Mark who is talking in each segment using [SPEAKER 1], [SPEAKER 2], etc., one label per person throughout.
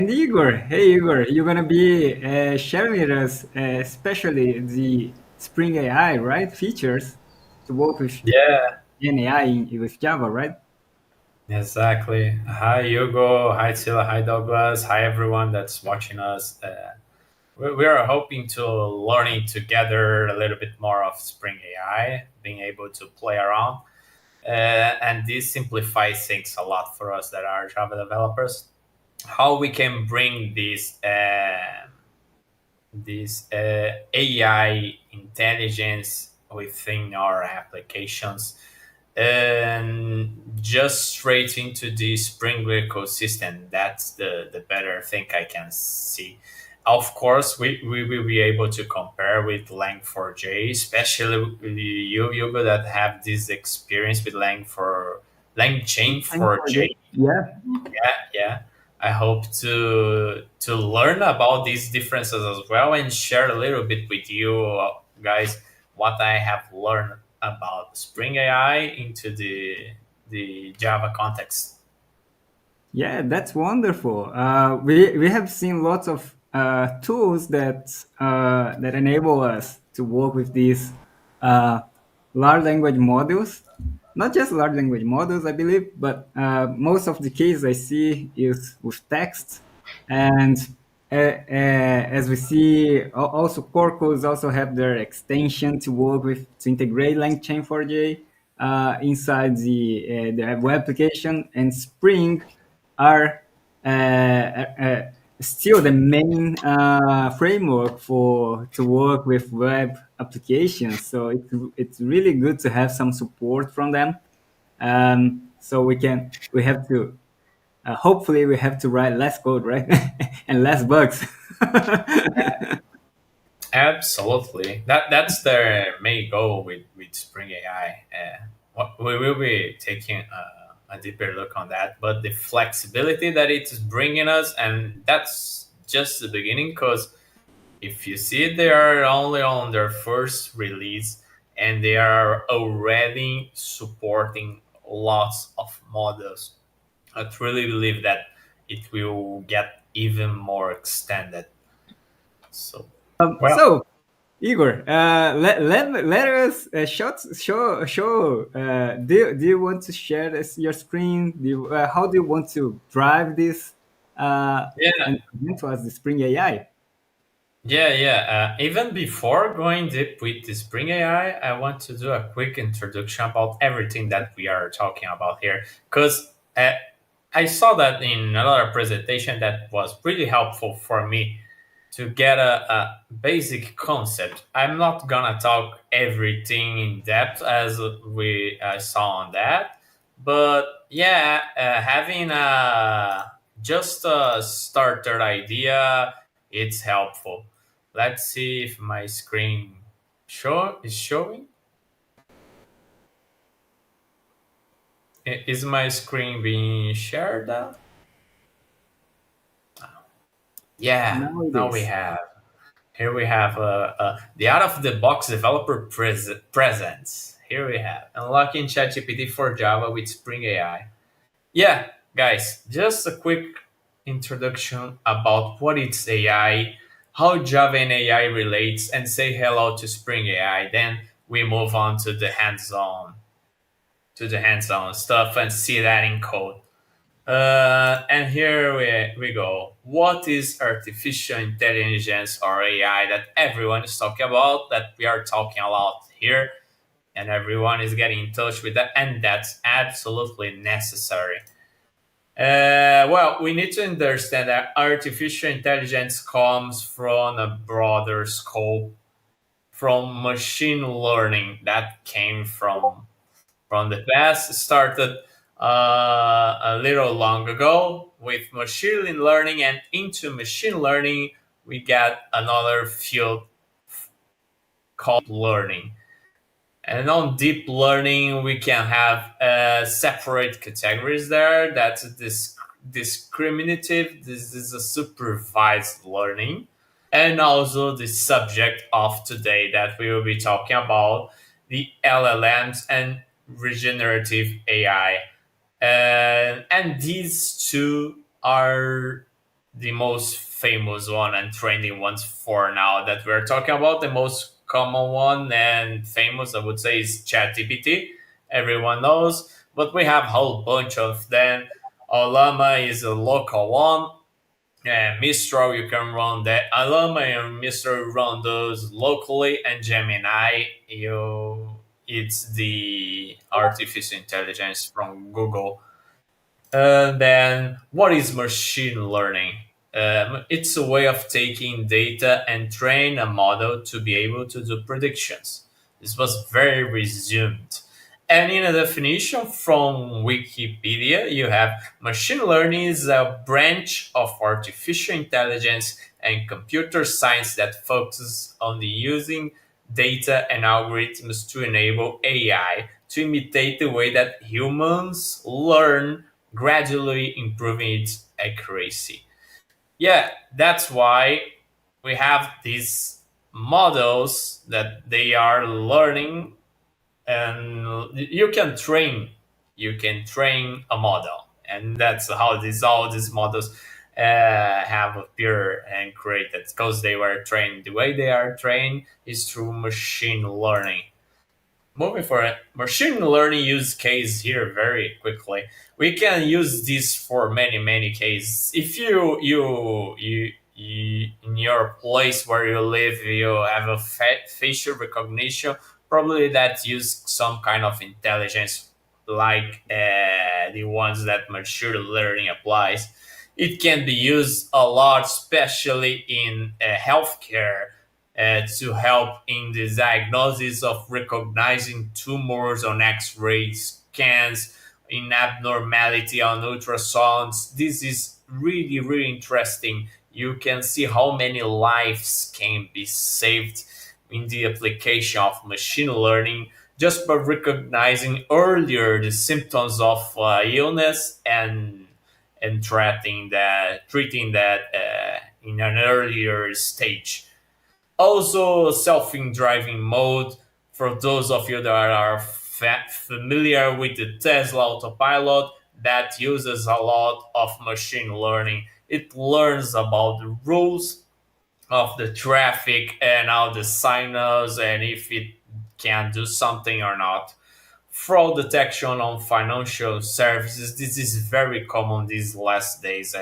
[SPEAKER 1] And Igor, hey Igor, you're gonna be sharing with us, especially the Spring AI, right? Features to work with
[SPEAKER 2] Yeah,
[SPEAKER 1] Gen AI with Java, right?
[SPEAKER 2] exactly. Hi, Hugo. Hi, Sila. Hi, Douglas. Hi, everyone that's watching us. We are hoping to learning together a little bit more of Spring AI, being able to play around. And this simplifies things a lot for us that are Java developers. How we can bring this AI intelligence within our applications and just straight into the Spring ecosystem. That's the better thing I can see. Of course, we will be able to compare with Lang4j, especially with you, Hugo, that have this experience with LangChain
[SPEAKER 1] Thanks for this.
[SPEAKER 2] 4j.
[SPEAKER 1] Yeah,
[SPEAKER 2] Yeah. I hope to learn about these differences as well and share a little bit with you guys what I have learned about Spring AI into the Java context.
[SPEAKER 1] yeah, that's wonderful. We have seen lots of tools that enable us to work with these uh, large language models. Not just large language models, I believe, but most of the cases I see is with text. And as we see, also core codes also have their extension to work with to integrate LangChain 4j inside the web application, and Spring are still the main framework for to work with web applications. So it's really good to have some support from them. So we have to hopefully we have to write less code, right, and less bugs.
[SPEAKER 2] Absolutely, that's their main goal with Spring AI. We will be taking a deeper look on that, but the flexibility that it's bringing us, and that's just the beginning, because if you see, they are only on their first release and they are already supporting lots of models. I truly believe that it will get even more extended. So, well,
[SPEAKER 1] So Igor, let us show. Do you want to share your screen? How do you want to drive this
[SPEAKER 2] yeah,
[SPEAKER 1] and present to us the Spring AI?
[SPEAKER 2] yeah. Even before going deep with the Spring AI, I want to do a quick introduction about everything that we are talking about here, because I saw that in another presentation that was pretty helpful for me to get a basic concept. I'm not gonna talk everything in depth as we saw on that, but yeah, having just a starter idea, it's helpful. Let's see if my screen is showing. Is my screen being shared now? Yeah,
[SPEAKER 1] Now it
[SPEAKER 2] now we
[SPEAKER 1] is.
[SPEAKER 2] have. Here we have the out of the box developer presence. Here we have unlocking ChatGPT for Java with Spring AI. Yeah, guys, just a quick introduction about what is AI, how Java and AI relates, and say hello to Spring AI. Then we move on to the hands-on stuff and see that in code. And here we go. What is artificial intelligence or AI that everyone is talking about, that we are talking a lot here, and everyone is getting in touch with that, and that's absolutely necessary. Well, we need to understand that artificial intelligence comes from a broader scope, from machine learning that came from the past, started a little long ago with machine learning, and into machine learning we got another field called learning. And on deep learning we can have separate categories there. That's discriminative. This is a supervised learning, and also the subject of today that we will be talking about, the LLMs and regenerative AI. And these two are the most famous one and trending ones for now that we're talking about. The most common one and famous, I would say, is ChatGPT. Everyone knows, but we have a whole bunch of them. Ollama is a local one. Mistral, you can run that. Ollama and Mistral run those locally, and Gemini, it's the artificial intelligence from Google. Then, what is machine learning? It's a way of taking data and train a model to be able to do predictions. This was very resumed. And in a definition from Wikipedia, you have machine learning is a branch of artificial intelligence and computer science that focuses on the using data and algorithms to enable AI to imitate the way that humans learn, gradually improving its accuracy. Yeah, that's why we have these models that they are learning, and you can train a model, and that's how all these models have appeared and created, because they were trained. The way they are trained is through machine learning. Moving for a machine learning use case here very quickly. We can use this for many cases. If you in your place where you live, you have a facial recognition, probably that use some kind of intelligence like the ones that machine learning applies. It can be used a lot, especially in healthcare, to help in the diagnosis of recognizing tumors on X-ray scans, in abnormality on ultrasounds. This is really interesting. You can see how many lives can be saved in the application of machine learning just by recognizing earlier the symptoms of illness and treating that in an earlier stage. Also, self-driving mode, for those of you that are familiar with the Tesla autopilot, that uses a lot of machine learning. It learns about the rules of the traffic and how the signals, and if it can do something or not. Fraud detection on financial services. This is very common these last days.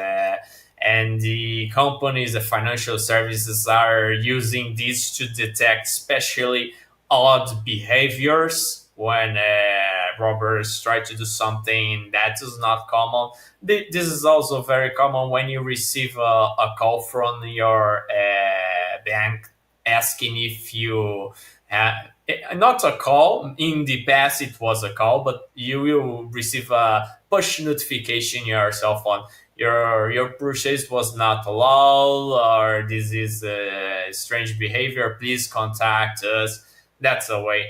[SPEAKER 2] And the companies, the financial services, are using this to detect especially odd behaviors when robbers try to do something that is not common. This is also very common when you receive a call from your bank asking if you have, not a call. In the past it was a call, but you will receive a push notification in your cell phone. Your purchase was not allowed, or this is strange behavior, please contact us. That's a way.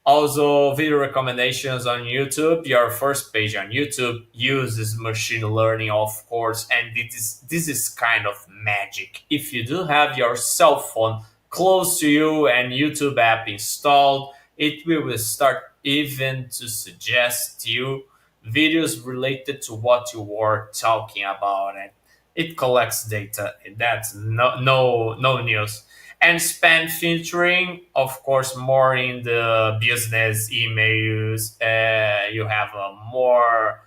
[SPEAKER 2] Also, video recommendations on YouTube. Your first page on YouTube uses machine learning, of course, and this is kind of magic. If you do have your cell phone close to you and YouTube app installed, it will start even to suggest you videos related to what you were talking about, and it collects data. That's no news. And spam filtering, of course, more in the business emails. You have a more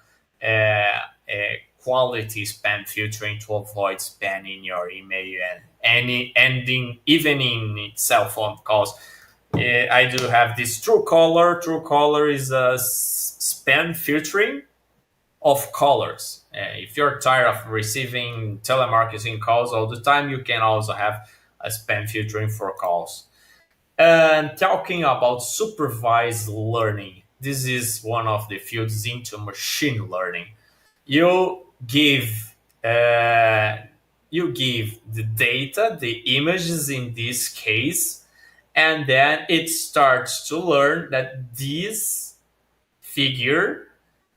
[SPEAKER 2] quality spam filtering to avoid spam in your email and any ending, even in cell phone calls. I do have this Truecaller. Truecaller is a spam filtering of callers. If you're tired of receiving telemarketing calls all the time, you can also have a spam filtering for calls. And talking about supervised learning, this is one of the fields into machine learning. You give uh, you give the data, the images in this case, and then it starts to learn that this figure,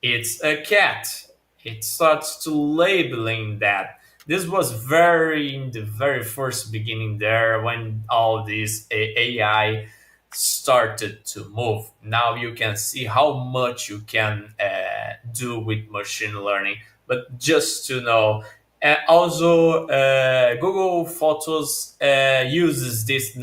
[SPEAKER 2] it's a cat. It starts to labeling that. This was very in the very first beginning there when all this AI started to move. Now you can see how much you can do with machine learning. But just to know, And also, Google Photos uses this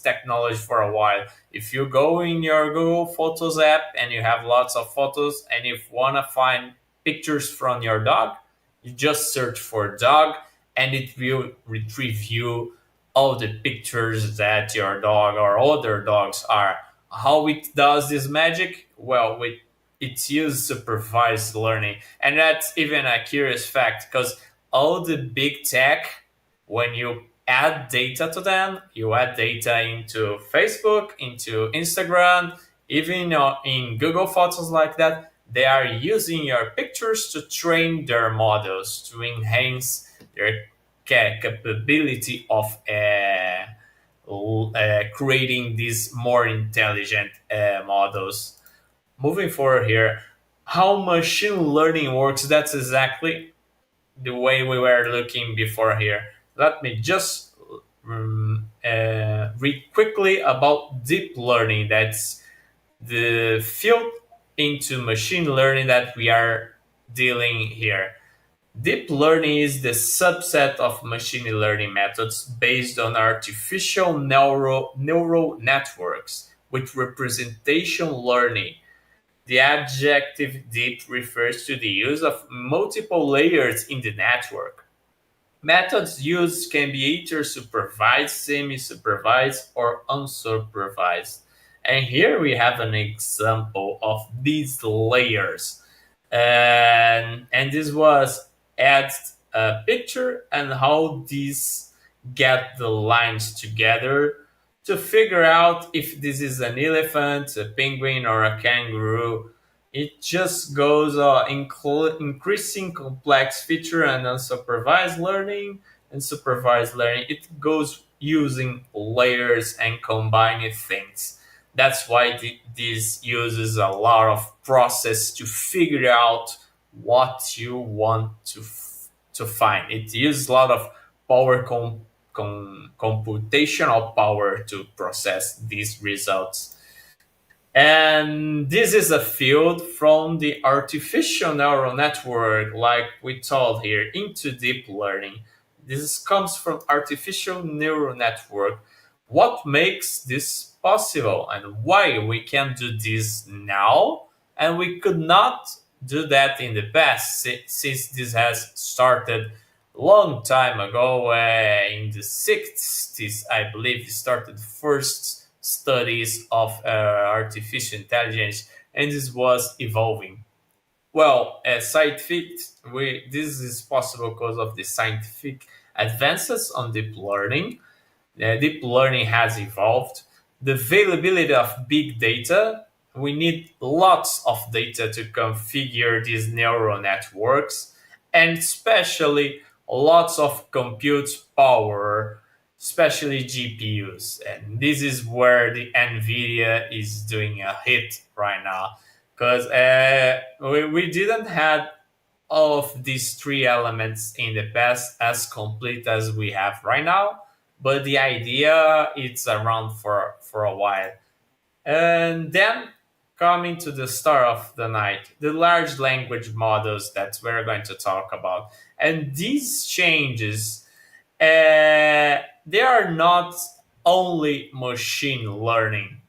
[SPEAKER 2] technology for a while. If you go in your Google Photos app and you have lots of photos, and if you wanna find pictures from your dog, you just search for dog, and it will retrieve you all the pictures that your dog or other dogs are. How it does this magic? Well, with it's used supervised learning, and that's even a curious fact because all the big tech, when you add data to them, you add data into Facebook, into Instagram, even in Google Photos like that, they are using your pictures to train their models to enhance their capability of creating these more intelligent models. Moving forward here, how machine learning works, that's exactly the way we were looking before here. Let me just read quickly about deep learning. That's the field into machine learning that we are dealing here. Deep learning is the subset of machine learning methods based on artificial neural networks with representation learning. The adjective deep refers to the use of multiple layers in the network. Methods used can be either supervised, semi supervised, or unsupervised. And here we have an example of these layers. And this was add a picture and how these get the lines together to figure out if this is an elephant, a penguin, or a kangaroo. It just goes increasing complex feature and unsupervised learning and supervised learning. It goes using layers and combining things. That's why this uses a lot of process to figure out what you want to find. It uses a lot of power computational power to process these results. And this is a field from the artificial neural network, like we told here, into deep learning. This comes from artificial neural network. What makes this possible and why we can do this now and we could not do that in the past since this has started long time ago, in the 60s, I believe, it started first studies of artificial intelligence, and this was evolving. Well, scientific, this is possible because of the scientific advances on deep learning. Deep learning has evolved. The availability of big data, we need lots of data to configure these neural networks, and especially lots of compute power, especially GPUs. And this is where the NVIDIA is doing a hit right now because we didn't have all of these three elements in the past as complete as we have right now, but the idea it's around for a while. And then coming to the star of the night, the large language models that we're going to talk about. And these changes, they are not only machine learning,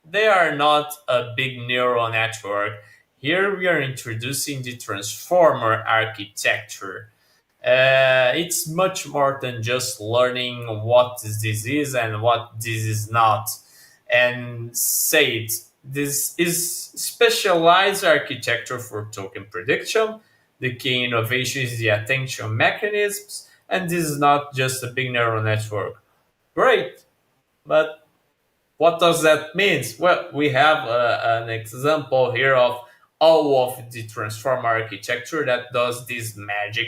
[SPEAKER 2] they are not a big neural network. Here we are introducing the transformer architecture. It's much more than just learning what this is and what this is not. And say it, this is specialized architecture for token prediction. The key innovation is the attention mechanisms, and this is not just a big neural network. Great, but what does that mean? Well, we have an example here of all of the transformer architecture that does this magic,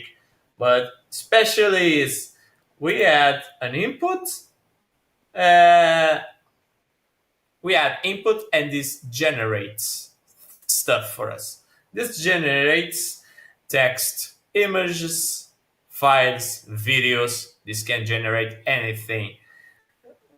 [SPEAKER 2] but especially is we add an input, uh, we add input, and this generates stuff for us. This generates text, images, files, videos. This can generate anything.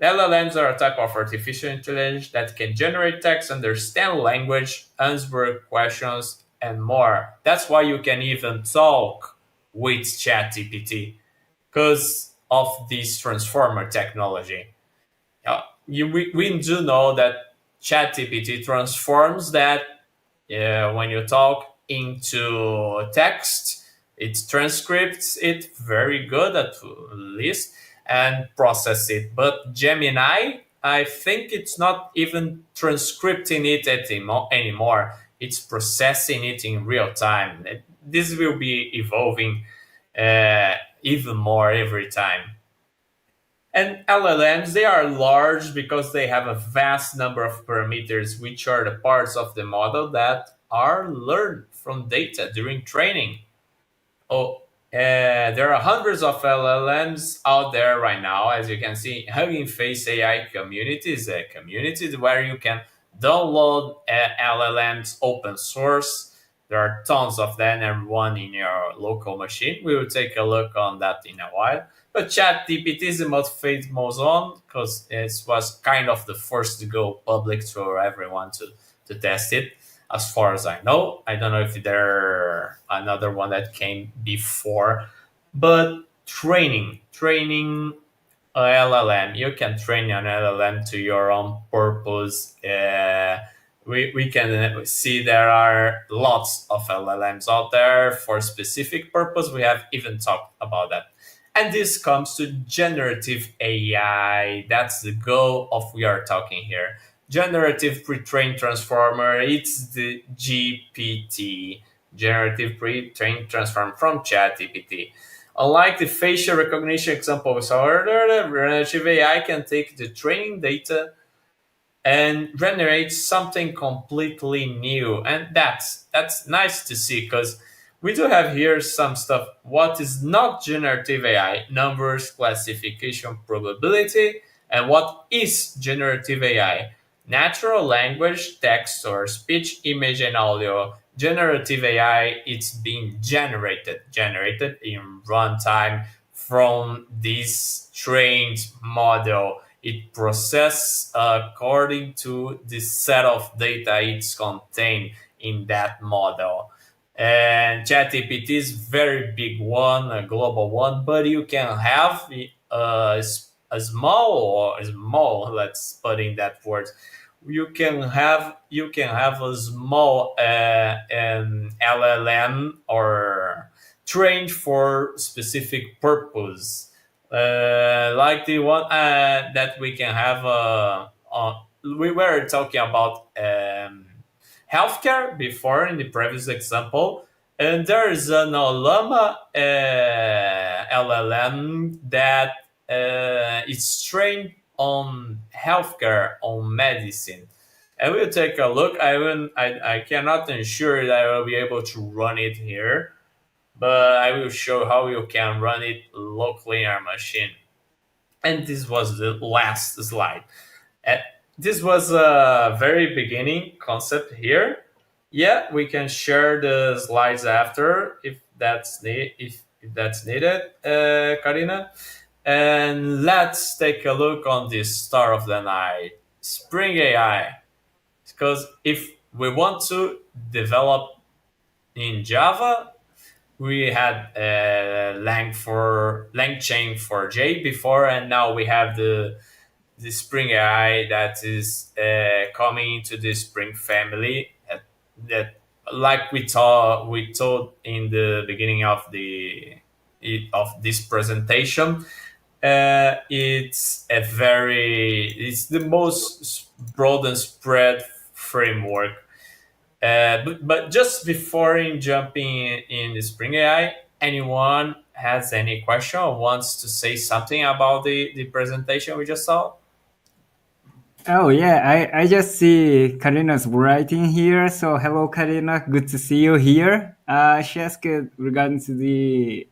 [SPEAKER 2] LLMs are a type of artificial intelligence that can generate text, understand language, answer questions, and more. That's why you can even talk. with ChatGPT because of this transformer technology. We do know that ChatGPT transforms that when you talk into text, it transcripts it very good at least and process it. But Gemini, I think it's not even transcripting it anymore. It's processing it in real time. This will be evolving even more every time. And LLMs, they are large because they have a vast number of parameters, which are the parts of the model that are learned from data during training. Oh, there are hundreds of LLMs out there right now. As you can see, Hugging Face AI community is a community where you can download LLMs open source. There are tons of them and one in your local machine. We will take a look on that in a while. But ChatGPT is the most famous one because it was kind of the first to go public for everyone to test it as far as I know. I don't know if there another one that came before, but training a LLM. You can train an LLM to your own purpose. We can see there are lots of LLMs out there for specific purpose. We have even talked about that. And this comes to generative AI. That's the goal of we are talking here. Generative pre-trained transformer. It's the GPT, generative pre-trained transformer from ChatGPT. Unlike the facial recognition example we saw earlier, generative AI can take the training data and generate something completely new, and that's nice to see because we do have here some stuff. What is not generative AI? Numbers, classification, probability. And what is generative AI? Natural language, text or speech, image and audio. Generative AI, it's being generated in runtime from this trained model. It processes according to the set of data it's contained in that model. And ChatGPT is very big one, a global one, but you can have a small, let's put in that word. You can have a small LLM or trained for specific purpose, like the one that we can have. We were talking about healthcare before in the previous example, and there is an Ollama LLM that is trained on healthcare, on medicine. And we'll take a look. I cannot ensure that I will be able to run it here, but I will show how you can run it locally in our machine. And this was the last slide. Uh, this was a very beginning concept here. Yeah, we can share the slides after if that's needed, Karina. And let's take a look on this star of the night, Spring AI. Because if we want to develop in Java, we had LangChain for J before, and now we have the Spring AI that is coming into the Spring family. That, like we told in the beginning of this presentation, it's the most broad and spread framework. But just before in jumping in the Spring AI, anyone has any question or wants to say something about the presentation we just saw?
[SPEAKER 1] Oh yeah, I just see Karina's writing here. So hello, Karina. Good to see you here. She asked regarding to the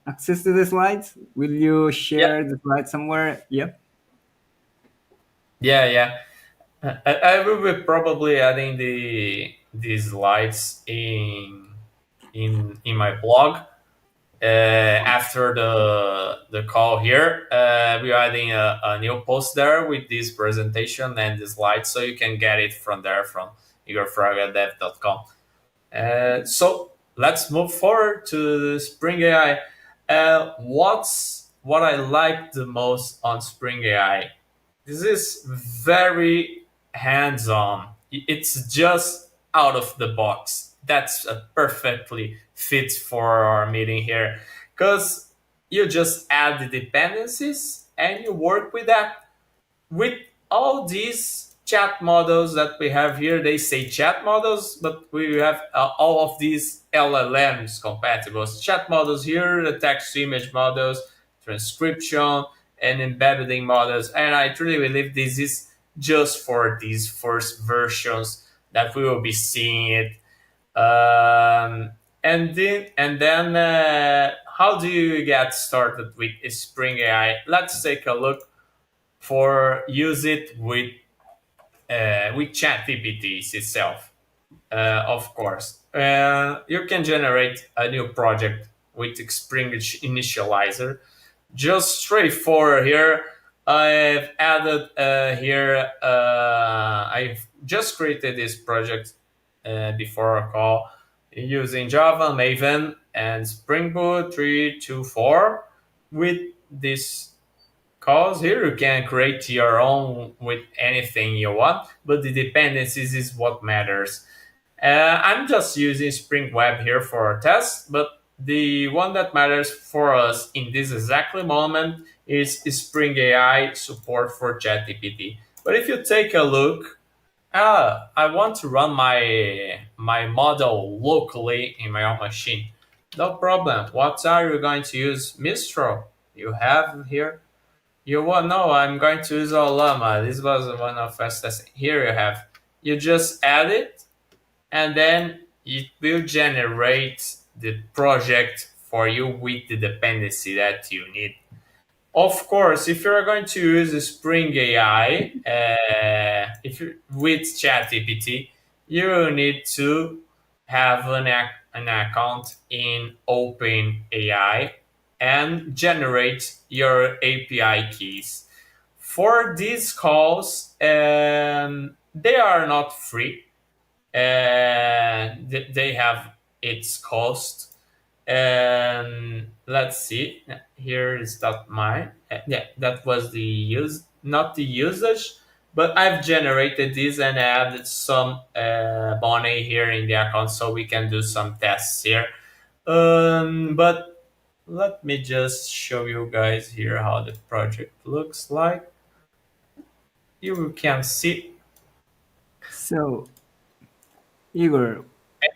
[SPEAKER 1] access to the slides. Will you
[SPEAKER 2] Yeah,
[SPEAKER 1] share the slides somewhere? Yep.
[SPEAKER 2] yeah, yeah. I will be probably adding these slides in my blog after the call here. We're adding a new post there with this presentation and the slides, so you can get it from there from igorfragadev.com. So let's move forward to the Spring AI. What's what I like the most on Spring AI? This is very hands-on. It's just out of the box. That's a perfectly fit for our meeting here, because you just add the dependencies and you work with that. With all these chat models that we have here, they say chat models, but we have all of these LLMs compatible. Chat models here, the text to image models, transcription, and embedding models. And I truly believe this is just for these first versions that we will be seeing it. And then, how do you get started with Spring AI? Let's take a look for use it with ChatGPT itself. Of course, you can generate a new project with Spring Initializer. Just straightforward here. I've added here. I've just created this project before a call using Java, Maven, and Spring Boot 3.2.4 with this cause here you can create your own with anything you want, but the dependencies is what matters. I'm just using Spring Web here for a test, but the one that matters for us in this exactly moment is Spring AI support for ChatGPT. But if you take a look, I want to run my model locally in my own machine. No problem. What are you going to use? Mistral. You have here you want no, I'm going to use Ollama. This was one of fastest. Here you have. You just add it, and then it will generate the project for you with the dependency that you need. Of course, if you're going to use Spring AI, if you with ChatGPT, you need to have an account in OpenAI and generate your API keys. For these calls, they are not free. They have its cost. And let's see, here is that mine. Yeah, that was the use, not the usage, but I've generated this and added some money here in the account so we can do some tests here. But let me just show you guys here how the project looks like. You can see.
[SPEAKER 1] So, Igor,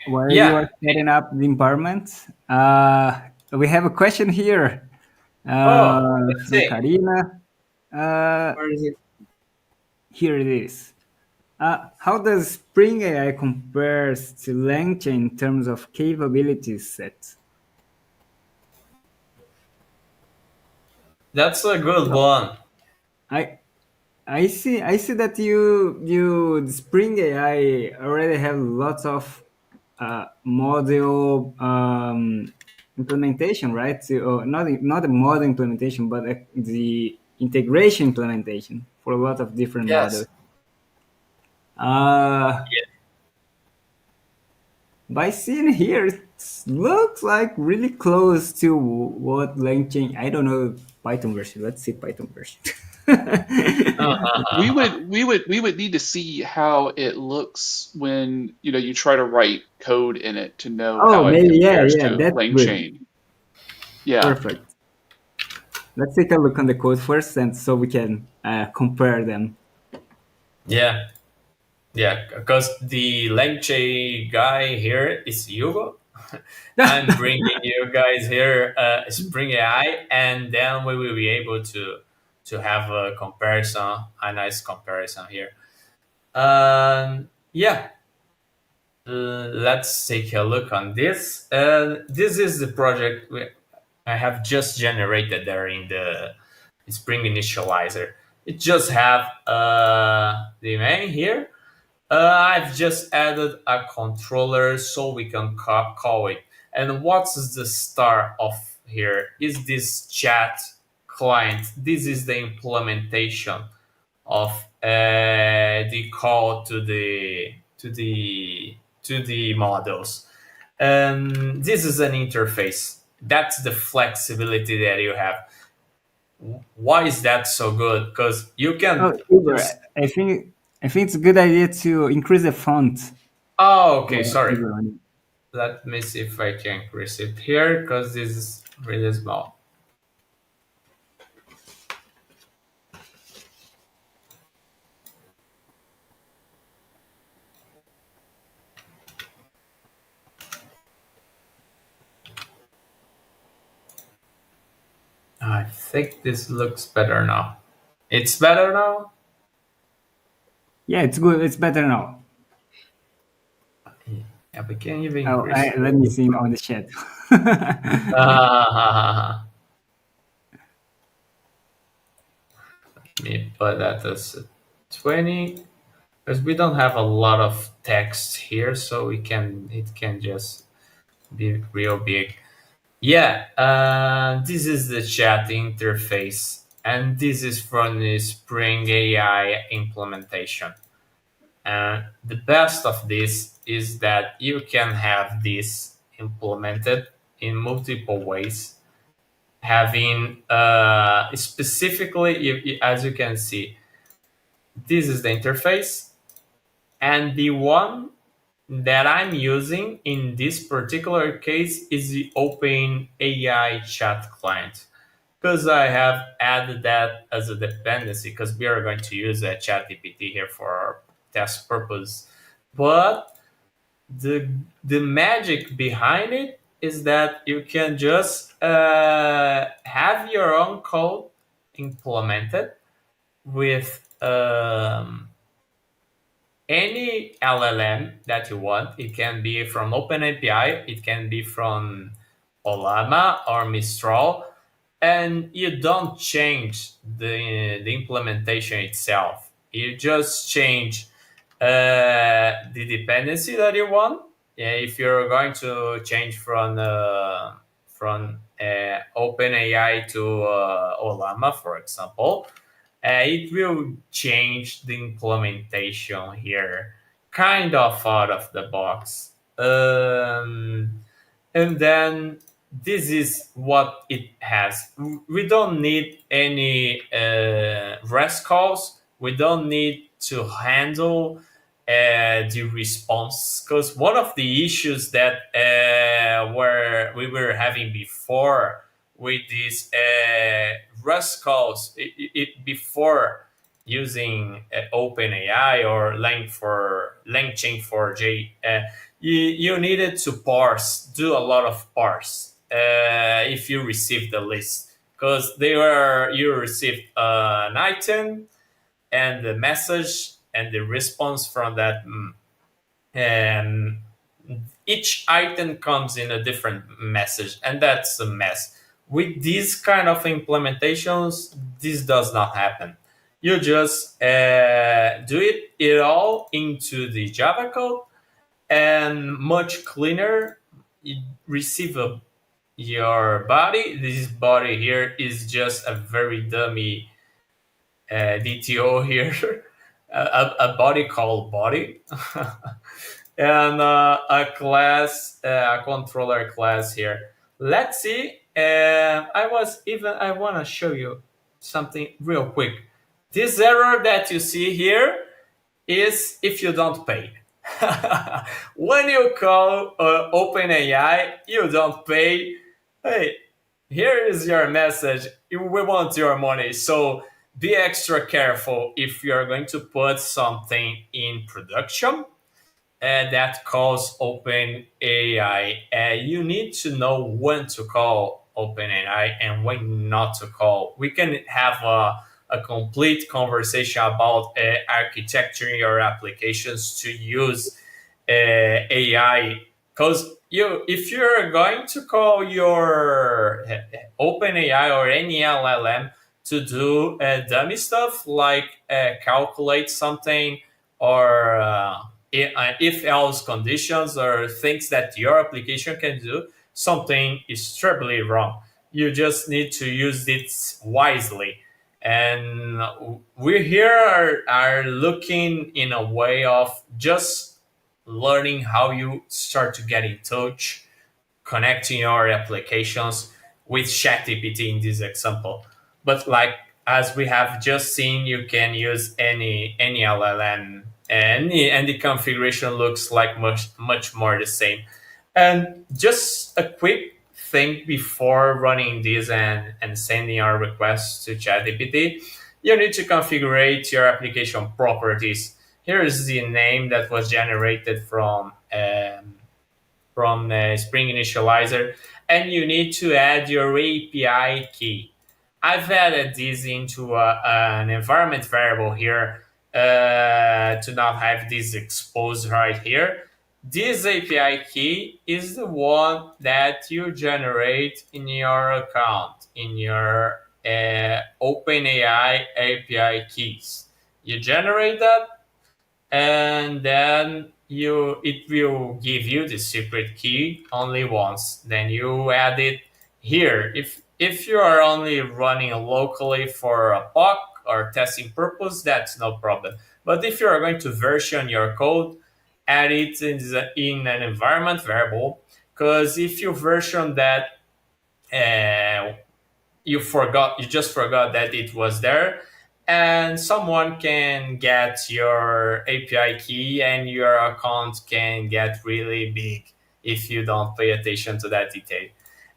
[SPEAKER 1] while you
[SPEAKER 2] Yeah.
[SPEAKER 1] are setting up the environment, we have a question here
[SPEAKER 2] Oh, let's
[SPEAKER 1] from
[SPEAKER 2] see.
[SPEAKER 1] Karina. Uh,
[SPEAKER 2] Where is it?
[SPEAKER 1] Here it is. How does Spring AI compares to LangChain in terms of capabilities set?
[SPEAKER 2] That's a good
[SPEAKER 1] So
[SPEAKER 2] one.
[SPEAKER 1] I I see that you Spring AI already have lots of model implementation, right? So, not a model implementation, but the integration implementation for a lot of different models.
[SPEAKER 2] Yes.
[SPEAKER 1] Uh, by seeing here, it looks like really close to what LangChain. I don't know Python version. Let's see Python version.
[SPEAKER 3] We would need to see how it looks when you try to write code in it to know
[SPEAKER 1] Oh,
[SPEAKER 3] how it
[SPEAKER 1] maybe yeah,
[SPEAKER 3] compares
[SPEAKER 1] yeah.
[SPEAKER 3] to
[SPEAKER 1] That's good.
[SPEAKER 3] LangChain. Yeah.
[SPEAKER 1] Perfect. Let's take a look on the code first, and so we can compare them.
[SPEAKER 2] Yeah. Yeah, because the Lengche guy here is Hugo. I'm bringing you guys here Spring AI, and then we will be able to have a comparison, a nice comparison here. Yeah, let's take a look on this. This is the project I have just generated there in the Spring Initializer. It just have the main here. I've just added a controller so we can call it. And what's the star of here? Is this chat client? This is the implementation of the call to the models. This is an interface. That's the flexibility that you have. Why is that so good? Because you can
[SPEAKER 1] Oh, Uber,
[SPEAKER 2] just.
[SPEAKER 1] I think it's a good idea to increase the font
[SPEAKER 2] Oh, okay,
[SPEAKER 1] for
[SPEAKER 2] sorry.
[SPEAKER 1] everyone.
[SPEAKER 2] Let me see if I can increase it here because this is really small. I think this looks better now. It's better now?
[SPEAKER 1] Yeah, it's good. It's better now.
[SPEAKER 2] Yeah, we can even
[SPEAKER 1] Oh,
[SPEAKER 2] increase it.
[SPEAKER 1] let me see on the chat.
[SPEAKER 2] Ah, let me put that as 20 because we don't have a lot of text here, so it can just be real big. Yeah, this is the chat interface, and this is from the Spring AI implementation. And the best of this is that you can have this implemented in multiple ways, having specifically, as you can see, this is the interface, and the one that I'm using in this particular case is the OpenAI chat client because I have added that as a dependency because we are going to use a ChatGPT here for our test purpose. But the magic behind it is that you can just have your own code implemented with any LLM that you want. It can be from OpenAPI, it can be from Ollama or Mistral, and you don't change the implementation itself. You just change the dependency that you want. Yeah, if you're going to change from OpenAI to Ollama, for example, it will change the implementation here, kind of out of the box. And then this is what it has. We don't need any REST calls. We don't need to handle the response because one of the issues that were we were having before with these REST calls before using OpenAI or LangChain for J, you needed to parse, do a lot of parse if you received the list because they were you received an item and the message and the response from that and each item comes in a different message and that's a mess with these kind of implementations. This does not happen. You just do it all into the Java code and much cleaner. You receive your body. This body here is just a very dummy DTO here, a body called body, and a class, a controller class here. Let's see. I want to show you something real quick. This error that you see here is if you don't pay. When you call OpenAI, you don't pay. Hey, here is your message. We want your money. So be extra careful if you're going to put something in production that calls OpenAI. You need to know when to call OpenAI and when not to call. We can have a complete conversation about architecturing your applications to use AI because if you're going to call your OpenAI or any LLM to do dummy stuff like calculate something or if else conditions or things that your application can do, something is terribly wrong. You just need to use it wisely. And we here are looking in a way of just learning how you start to get in touch, connecting your applications with ChatGPT in this example. But like as we have just seen, you can use any LLM, and the configuration looks like much more the same. And just a quick thing before running this and sending our requests to ChatGPT, you need to configure your application properties. Here is the name that was generated from the Spring Initializer, and you need to add your API key. I've added this into an environment variable here to not have this exposed right here. This API key is the one that you generate in your account, in your OpenAI API keys. You generate that, and then it will give you the secret key only once. Then you add it here. If you are only running locally for a POC or testing purpose, that's no problem. But if you are going to version your code, add it in an environment variable, because if you version that, uh, you just forgot that it was there, and someone can get your API key and your account can get really big if you don't pay attention to that detail.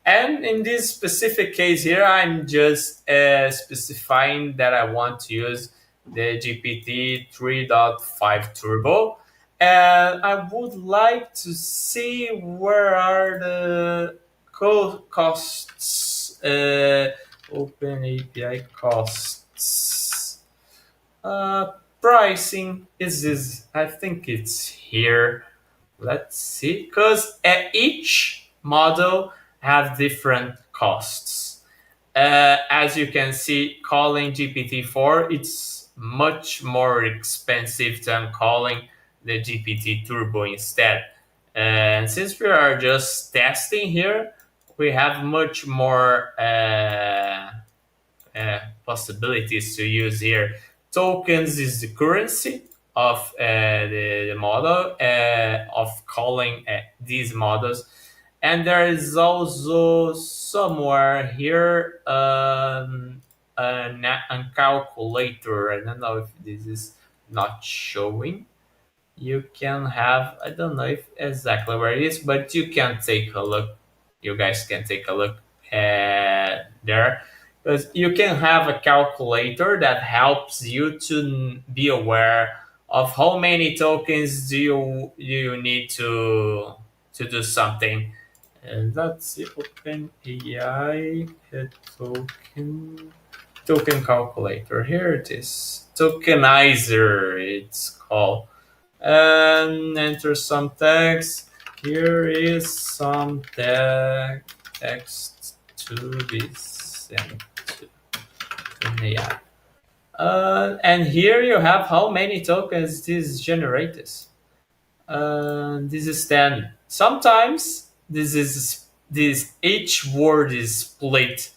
[SPEAKER 2] And in this specific case here, I'm just specifying that I want to use the GPT 3.5 Turbo. And I would like to see where are the costs, Open API costs. Pricing is this. I think it's here. Let's see, because each model have different costs. As you can see, calling GPT-4 it's much more expensive than calling the GPT Turbo instead. And since we are just testing here, we have much more possibilities to use here. Tokens is the currency of the model of calling these models, and there is also somewhere here a calculator. I don't know if this is not showing. You can have, I don't know if exactly where it is, but you can take a look. You guys can take a look there, because you can have a calculator that helps you to be aware of how many tokens do you need to do something. And that's the OpenAI token calculator. Here it is, tokenizer it's called. And enter some text. Here is some text to be sent to an AI. And here you have how many tokens this generates. This is 10. Sometimes this each word is split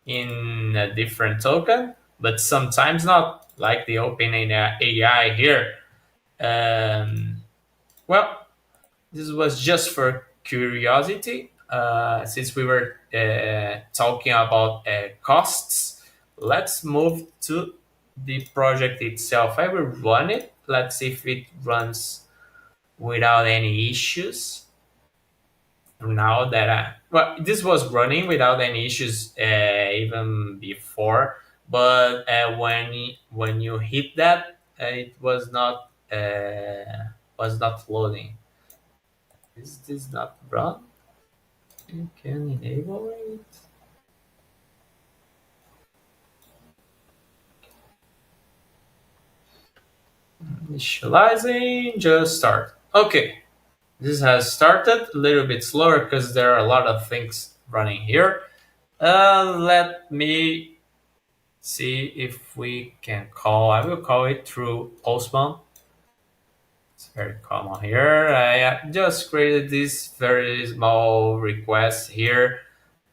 [SPEAKER 2] in a different token, but sometimes not, like the OpenAI here. Um, well, this was just for curiosity. Since we were talking about costs, let's move to the project itself. I will run it. Let's see if it runs without any issues. Now that this was running without any issues even before, but when you hit that, it was not loading. Is this not run? You can enable it. Initializing, just start. Okay, this has started a little bit slower because there are a lot of things running here. Let me see if we can call. I will call it through Postman. It's very common here. I just created this very small request here.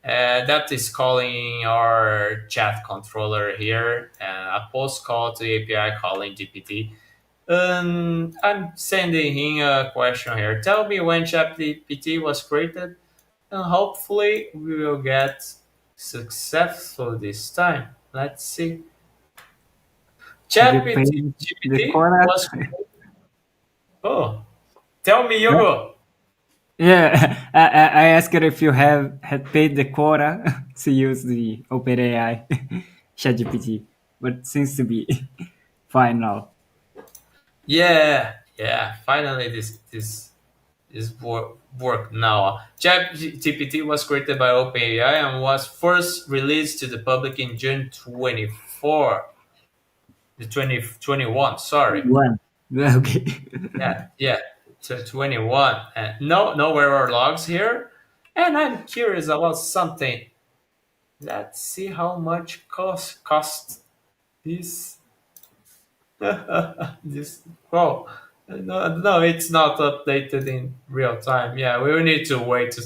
[SPEAKER 2] That is calling our chat controller here, a post call to API calling GPT. I'm sending him a question here. Tell me when ChatGPT was created, and hopefully we will get successful this time. Let's see.
[SPEAKER 1] Have you paid the
[SPEAKER 2] ChatGPT
[SPEAKER 1] quota?
[SPEAKER 2] was. Oh, tell me,
[SPEAKER 1] Yeah.
[SPEAKER 2] Yogo.
[SPEAKER 1] Yeah, I asked her if you have had paid the quota to use the OpenAI ChatGPT, but seems to be fine now.
[SPEAKER 2] Yeah, yeah. Finally, this is work now. ChatGPT was created by OpenAI and was first released to the public in June 24, the 2021. Sorry.
[SPEAKER 1] One. Okay.
[SPEAKER 2] Yeah, yeah. So 21. No error logs here. And I'm curious about something. Let's see how much cost this this oh no, it's not updated in real time. Yeah, we will need to wait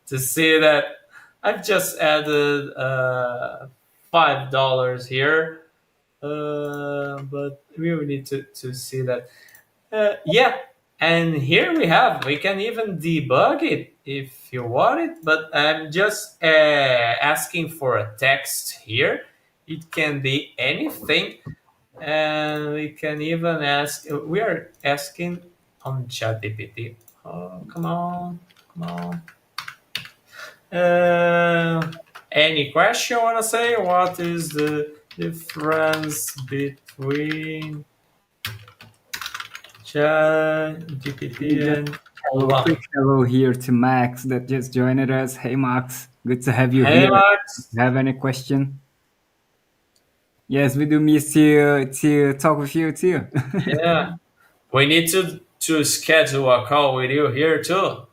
[SPEAKER 2] to see that. I've just added $5 here, but we will need to see that. Yeah, and here we can even debug it if you want it, but I'm just asking for a text here. It can be anything, and we can even ask, we are asking on ChatGPT. Oh, come on, come on. Any question you want to say? What is the difference between
[SPEAKER 1] We
[SPEAKER 2] ChatGPT
[SPEAKER 1] just
[SPEAKER 2] and
[SPEAKER 1] have a quick
[SPEAKER 2] Ollama?
[SPEAKER 1] hello here to Max that just joined us. Hey Max, good to have you
[SPEAKER 2] Hey,
[SPEAKER 1] here.
[SPEAKER 2] Max.
[SPEAKER 1] Have any question? Yes, we do miss to talk with you too.
[SPEAKER 2] Yeah, we need to schedule a call with you here too.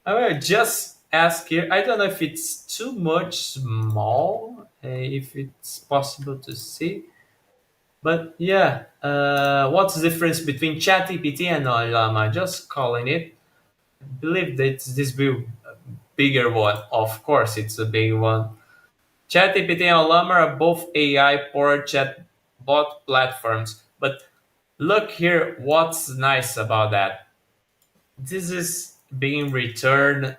[SPEAKER 2] I will just ask you. I don't know if it's too much small, if it's possible to see, but yeah. What's the difference between ChatGPT and Ollama? Just calling it. I believe that this bigger one. Of course, it's a big one. ChatGPT and Ollama are both AI-powered chatbot platforms, but look here. What's nice about that? This is being returned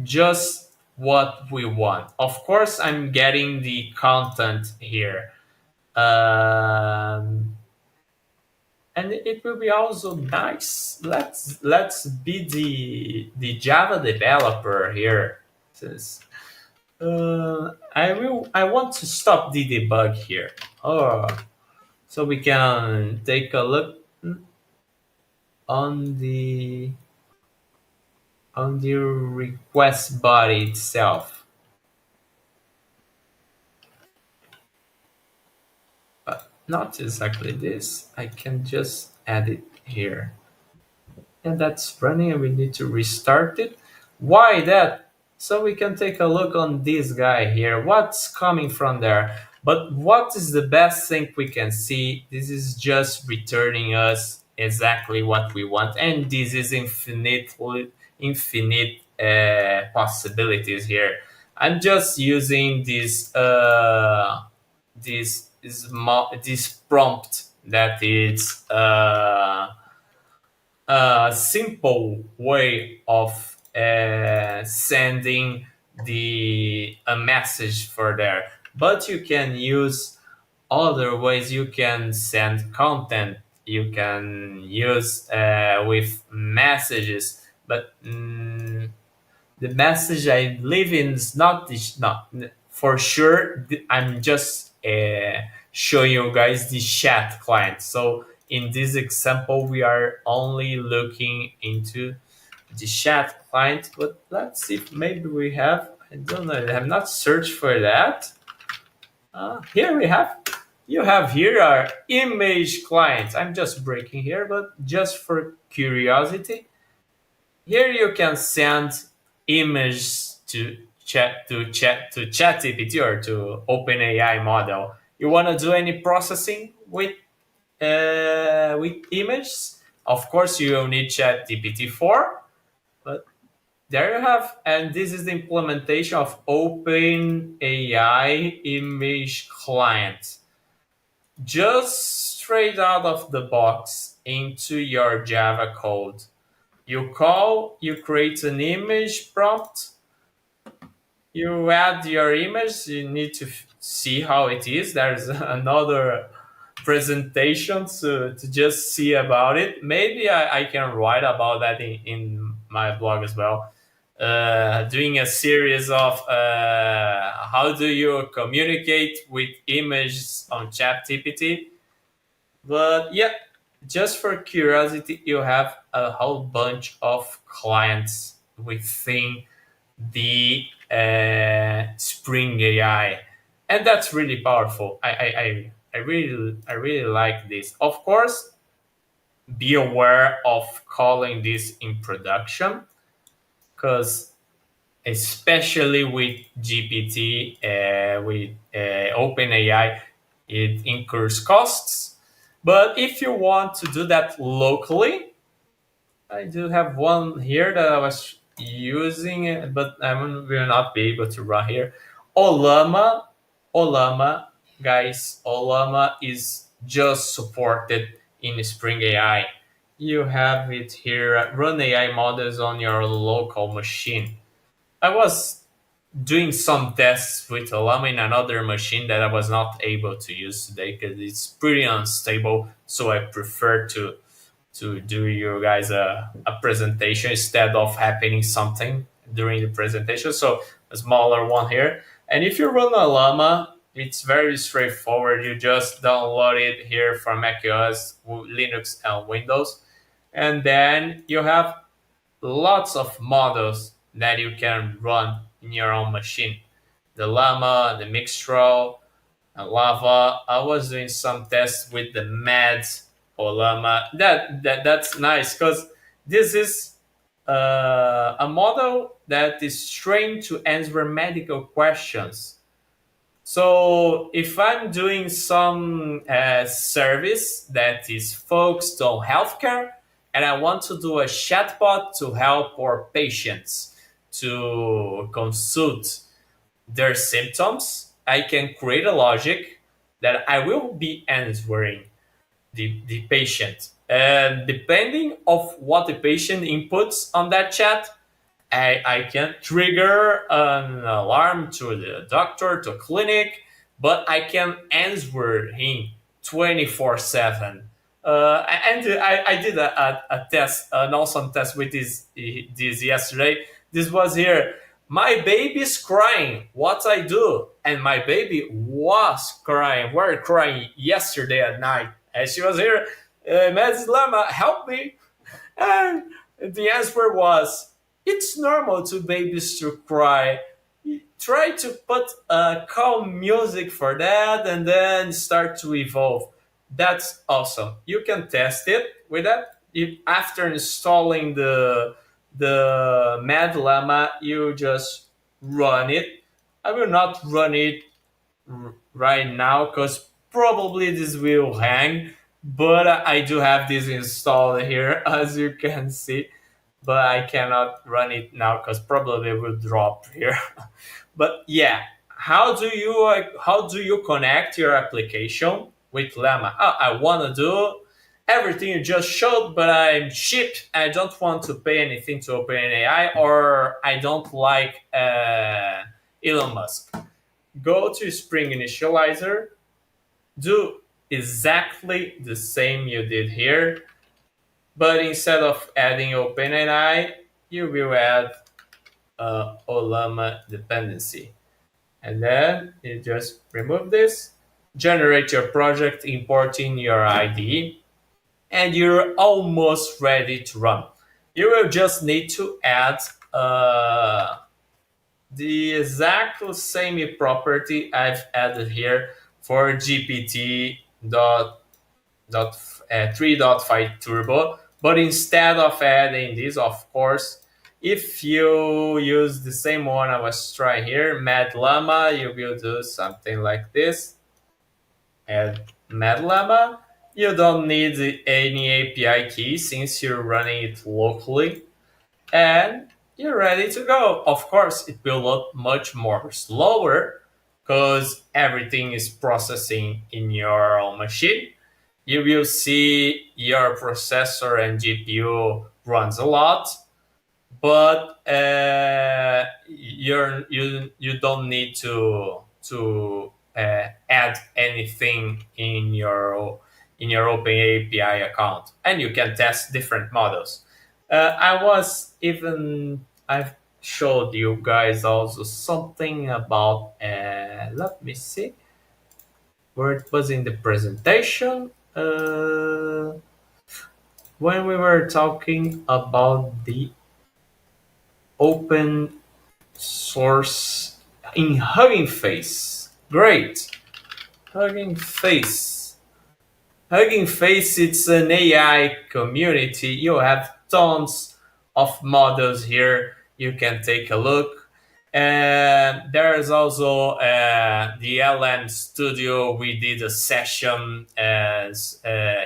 [SPEAKER 2] just what we want. Of course, I'm getting the content here. And it will be also nice. Let's be the Java developer here. Since I want to stop the debug here. Oh, so we can take a look on the request body itself. But not exactly this. I can just add it here. And that's running and we need to restart it. Why that? So we can take a look on this guy here. What's coming from there? But what is the best thing we can see? This is just returning us exactly what we want. And this is infinite possibilities here. I'm just using this prompt that is a simple way of sending the a message for there, but you can use other ways. You can send content, you can use with messages, but the message I live in is not this, not for sure. I'm just showing you guys the chat client. So in this example, we are only looking into the chat client. But let's see if maybe we have. I don't know. I have not searched for that. Here we have. You have here our image client. I'm just breaking here, but just for curiosity, here you can send images to ChatGPT or to OpenAI model. You want to do any processing with images? Of course, you will need ChatGPT 4, but there you have. And this is the implementation of OpenAI image client. just straight out of the box into your Java code. You create an image prompt, you add your image, you need to see how it is. There's another presentation to just see about it. Maybe I can write about that in my blog as well. Doing a series of how do you communicate with images on ChatGPT. But yeah, just for curiosity, you have a whole bunch of clients within the Spring AI, and that's really powerful. I really like this. Of course, be aware of calling this in production, because especially with GPT, with OpenAI, it incurs costs. But if you want to do that locally, I do have one here that I was using, but I will not be able to run here. Ollama, Ollama, guys, Ollama is just supported in Spring AI. You have it here, run AI models on your local machine. I was doing some tests with Ollama in another machine that I was not able to use today because it's pretty unstable. So I prefer to do you guys a presentation instead of happening something during the presentation. So a smaller one here. And if you run a Llama, it's very straightforward. You just download it here from macOS, Linux, and Windows. And then you have lots of models that you can run in your own machine. The Llama, the Mixtral, Lava. I was doing some tests with the Meds or Llama. That's nice because this is a model that is trained to answer medical questions. So if I'm doing some service that is focused on healthcare, and I want to do a chatbot to help our patients to consult their symptoms, I can create a logic that I will be answering the patient. And depending of what the patient inputs on that chat, I can trigger an alarm to the doctor, to clinic, but I can answer him 24/7. And I did a test, an awesome test with this yesterday. This was here. My baby's crying. What I do? And my baby was crying. Were crying yesterday at night. And she was here. Ms. Lama, help me. And the answer was, it's normal to babies to cry. Try to put calm music for that and then start to evolve. That's awesome. You can test it with that. If after installing the Mad Llama, you just run it. I will not run it right now because probably this will hang, but I do have this installed here as you can see, but I cannot run it now because probably it will drop here. But yeah, how do you connect your application with Llama? Oh, I want to do everything you just showed, but I'm cheap. I don't want to pay anything to OpenAI, or I don't like Elon Musk. Go to Spring Initializer, do exactly the same you did here, but instead of adding OpenAI, you will add Ollama dependency. And then you just remove this, generate your project, importing your IDE, and you're almost ready to run. You will just need to add the exact same property I've added here for GPT dot 3.5 turbo, but instead of adding this, of course, if you use the same one I was trying here, Mad Llama, you will do something like this. Add Mad Llama. You don't need any API key since you're running it locally, and you're ready to go. Of course, it will load much more slower because everything is processing in your own machine. You will see your processor and GPU runs a lot, but you don't need to add anything in your OpenAPI account, and you can test different models. I've showed you guys also something about. Let me see where it was in the presentation. When we were talking about the open source in Hugging Face. Great. Hugging Face. Hugging Face, it's an AI community. You have tons of models here. You can take a look. And there is also the LM Studio. We did a session as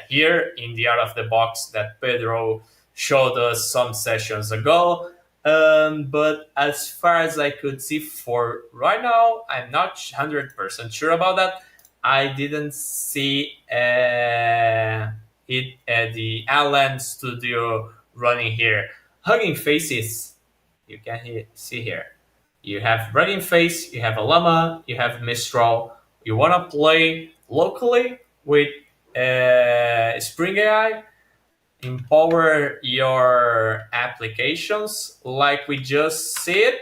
[SPEAKER 2] here in the Out of the Box that Pedro showed us some sessions ago. But as far as I could see for right now, I'm not 100% sure about that. I didn't see it at the LM Studio running here. Hugging Faces, you can see here. You have Running Face, you have Ollama, you have Mistral. You want to play locally with Spring AI, empower your applications like we just said.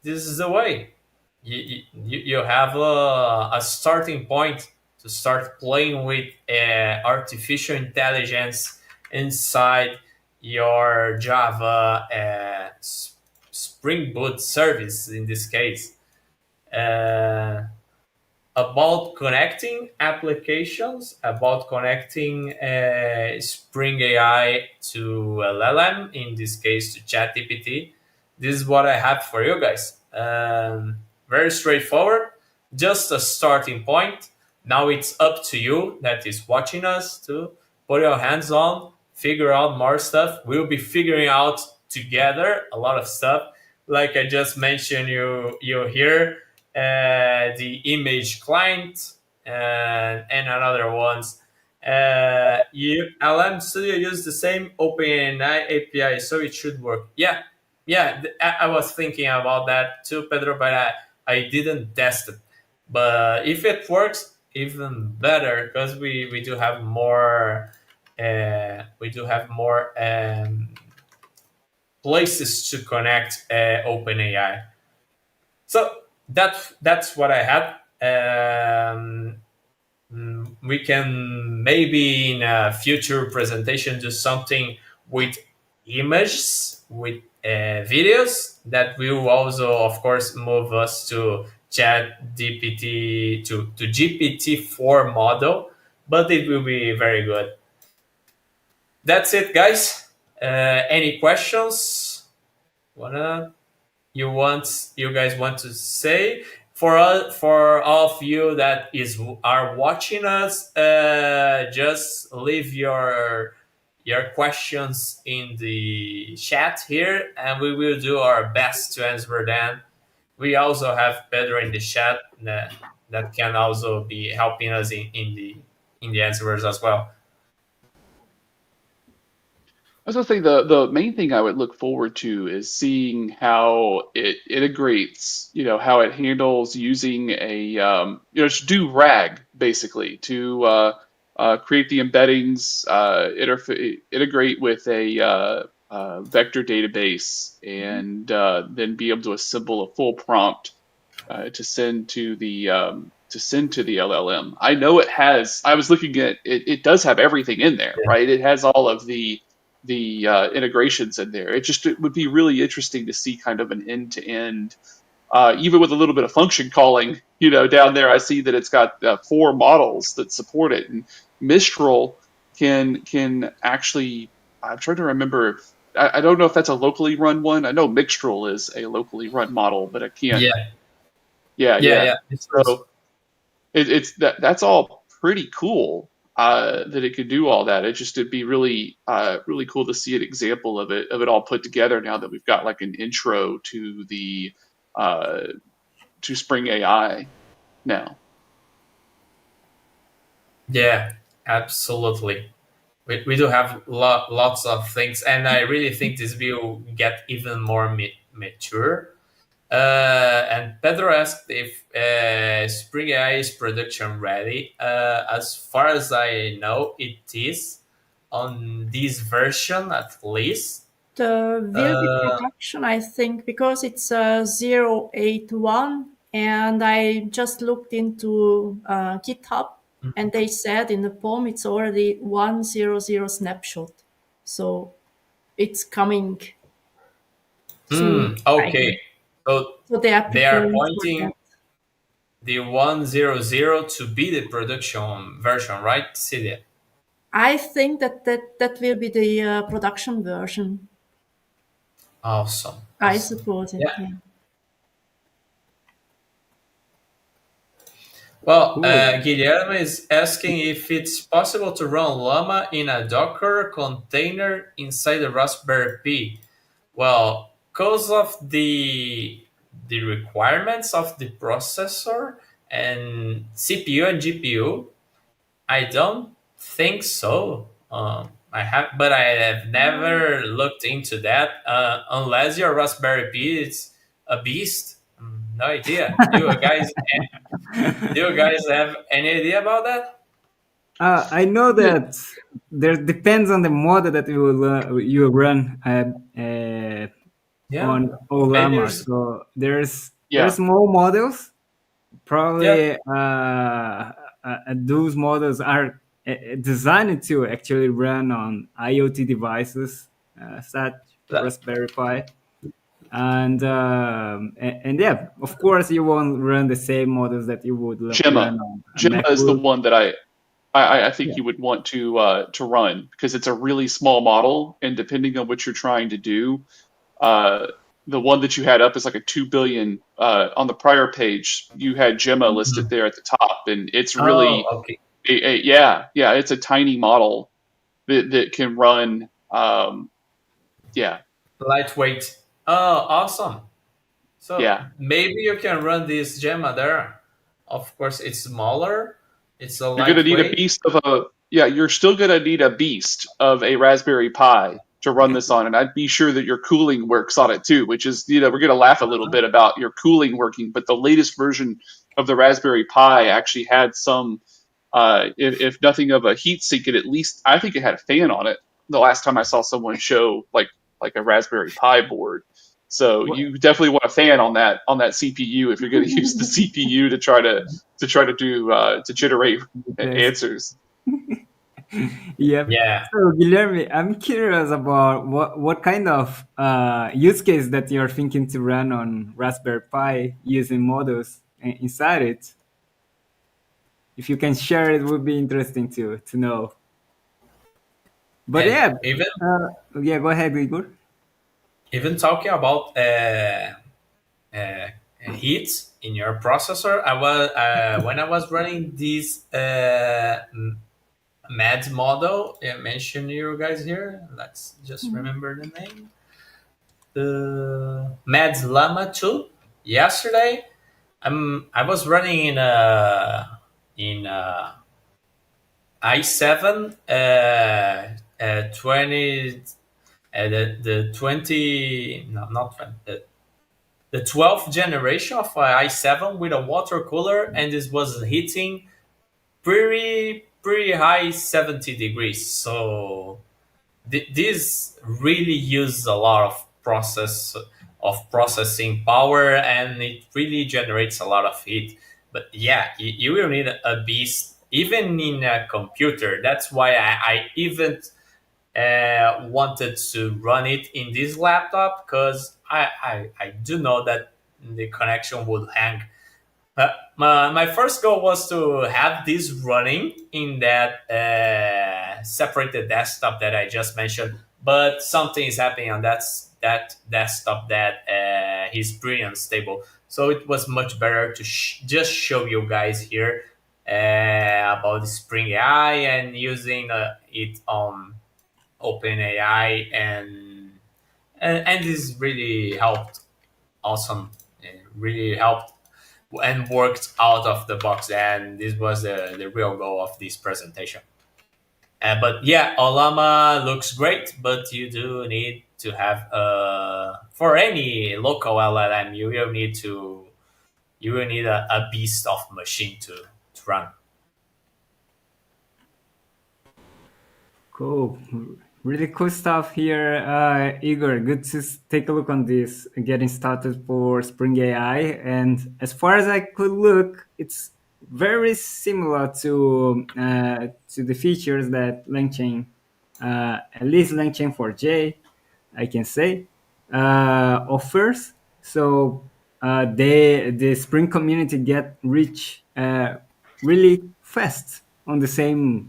[SPEAKER 2] This is the way. You have a starting point to start playing with artificial intelligence inside your Java Spring Boot service in this case. Uh, about connecting applications, about connecting Spring AI to LLM, in this case to ChatGPT. This is what I have for you guys. Very straightforward, just a starting point. Now it's up to you that is watching us to put your hands on, figure out more stuff. We'll be figuring out together a lot of stuff. Like I just mentioned, you here the image client, and another ones. LM Studio use the same OpenAI API, so it should work. Yeah, yeah. I was thinking about that too, Pedro, but I didn't test it. But if it works, even better, because we do have more. We do have more places to connect OpenAI. So that's what I had. We can maybe in a future presentation do something with images, with videos that will also, of course, move us to Chat GPT to GPT-4 model, but it will be very good. That's it, guys. Any questions? Wanna you guys want to say for all of you that is are watching us, just leave your questions in the chat here and we will do our best to answer them. We also have Pedro in the chat that can also be helping us in the answers as well.
[SPEAKER 3] I was gonna say the main thing I would look forward to is seeing how it integrates, how it handles using a, just do RAG basically to create the embeddings, integrate with a vector database, and then be able to assemble a full prompt to send to the LLM. I know it has. I was looking at it. It does have everything in there,
[SPEAKER 2] Yeah.
[SPEAKER 3] right? It has all of the integrations in there. It would be really interesting to see kind of an end to end, even with a little bit of function calling. Down there, I see that it's got 4 models that support it, and Mistral can actually. I'm trying to remember if I don't know if that's a locally run one. I know Mixtral is a locally run model, but I can't.
[SPEAKER 2] Yeah,
[SPEAKER 3] Yeah,
[SPEAKER 2] yeah,
[SPEAKER 3] yeah.
[SPEAKER 2] yeah.
[SPEAKER 3] So it's that's all pretty cool, that it could do all that. It'd be really really cool to see an example of it all put together now that we've got like an intro to uh, to Spring AI now.
[SPEAKER 2] Yeah, absolutely. We do have lots of things, and I really think this will get even more mature. And Pedro asked if Spring AI is production ready. As far as I know, it is on this version at least.
[SPEAKER 4] The will be
[SPEAKER 2] Uh,
[SPEAKER 4] production, I think, because it's 081, and I just looked into GitHub, and they said in the poem it's already 100 snapshot. So it's coming soon, I
[SPEAKER 2] okay,
[SPEAKER 4] guess.
[SPEAKER 2] so
[SPEAKER 4] So they are
[SPEAKER 2] they are
[SPEAKER 4] preparing for that.
[SPEAKER 2] pointing the 100 to be the production version, right, Celia?
[SPEAKER 4] I think that will be the production version.
[SPEAKER 2] Awesome,
[SPEAKER 4] I
[SPEAKER 2] awesome.
[SPEAKER 4] suppose it,
[SPEAKER 2] Yeah.
[SPEAKER 4] yeah.
[SPEAKER 2] Well,
[SPEAKER 1] Cool.
[SPEAKER 2] Guilherme is asking if it's possible to run Llama in a Docker container inside the Raspberry Pi. Well, because of the requirements of the processor and CPU and GPU, I don't think so. I have, but I have never looked into that. Unless your Raspberry Pi is a beast. No idea. Do you guys have any idea about that?
[SPEAKER 1] I know
[SPEAKER 3] Yeah,
[SPEAKER 1] that there depends on the model that you run
[SPEAKER 2] Yeah,
[SPEAKER 1] on
[SPEAKER 2] maybe
[SPEAKER 1] Ollama.
[SPEAKER 2] there's
[SPEAKER 1] So there's
[SPEAKER 3] yeah.
[SPEAKER 1] small models.
[SPEAKER 2] yeah.
[SPEAKER 1] Probably those models are designed to actually run on IoT devices, such
[SPEAKER 2] That,
[SPEAKER 1] Raspberry Pi. And yeah, of course, you won't run the same models that you would
[SPEAKER 3] Gemma.
[SPEAKER 1] run on a
[SPEAKER 3] Gemma is the
[SPEAKER 1] MacBook.
[SPEAKER 3] one that I think
[SPEAKER 1] Yeah.
[SPEAKER 3] you would want to run because it's a really small model, and depending on what you're trying to do, uh, the one that you had up is like a 2 billion. On the prior page, you had Gemma listed
[SPEAKER 2] Mhm.
[SPEAKER 3] there at the top, and it's
[SPEAKER 2] Oh,
[SPEAKER 3] really
[SPEAKER 2] okay.
[SPEAKER 3] yeah, it's a tiny model that can run. Yeah,
[SPEAKER 2] Lightweight. Oh, awesome. So
[SPEAKER 3] yeah.
[SPEAKER 2] maybe you can run this Gemma there. Of course, it's smaller. It's a
[SPEAKER 3] You're gonna need a
[SPEAKER 2] lightweight.
[SPEAKER 3] beast of a yeah. You're still gonna need a beast of a Raspberry Pi to run this on, and I'd be sure that your cooling works on it too. Which is we're gonna laugh a little bit about your cooling working, but the latest version of the Raspberry Pi actually had some, if nothing of a heat sink, it at least I think it had a fan on it. The last time I saw someone show like a Raspberry Pi board. So
[SPEAKER 1] What?
[SPEAKER 3] you definitely want a fan on that CPU if you're going to use the CPU to try to do to generate
[SPEAKER 1] Yes.
[SPEAKER 3] answers.
[SPEAKER 1] Yep.
[SPEAKER 2] Yeah.
[SPEAKER 1] So, Guilherme, I'm curious about what kind of use case that you're thinking to run on Raspberry Pi using models inside it. If you can share, it would be interesting to know. But
[SPEAKER 2] And
[SPEAKER 1] yeah,
[SPEAKER 2] even
[SPEAKER 1] yeah. Go ahead, Igor.
[SPEAKER 2] even talking about uh, heat in your processor, I was when I was running this MAD model, I mentioned you guys here. Let's just
[SPEAKER 4] Mhm.
[SPEAKER 2] remember the name. The MAD Llama 2. Yesterday, I was running in a i7 20 the 20 no not 20 the 12th generation of i7 with a water cooler, and this was hitting pretty high 70 degrees. So this really uses a lot of processing power, and it really generates a lot of heat. But yeah, you will need a beast even in a computer. That's why I even wanted to run it in this laptop, because I do know that the connection would hang. My first goal was to have this running in that separated desktop that I just mentioned, but something is happening on that desktop that is pretty unstable. So it was much better to just show you guys here about the Spring AI and using it on OpenAI, and this really helped. Awesome, it really helped. and worked out of the box. And this was the real goal of this presentation. But yeah, Ollama looks great, but you do need to have for any local LLM, you will need a beast of machine to run.
[SPEAKER 1] Cool. Really cool stuff here, Igor. Good to take a look on this getting started for Spring AI. And as far as I could look, it's very similar to the features that LangChain, at least LangChain for J, I can say, offers. So the Spring community get rich really fast on the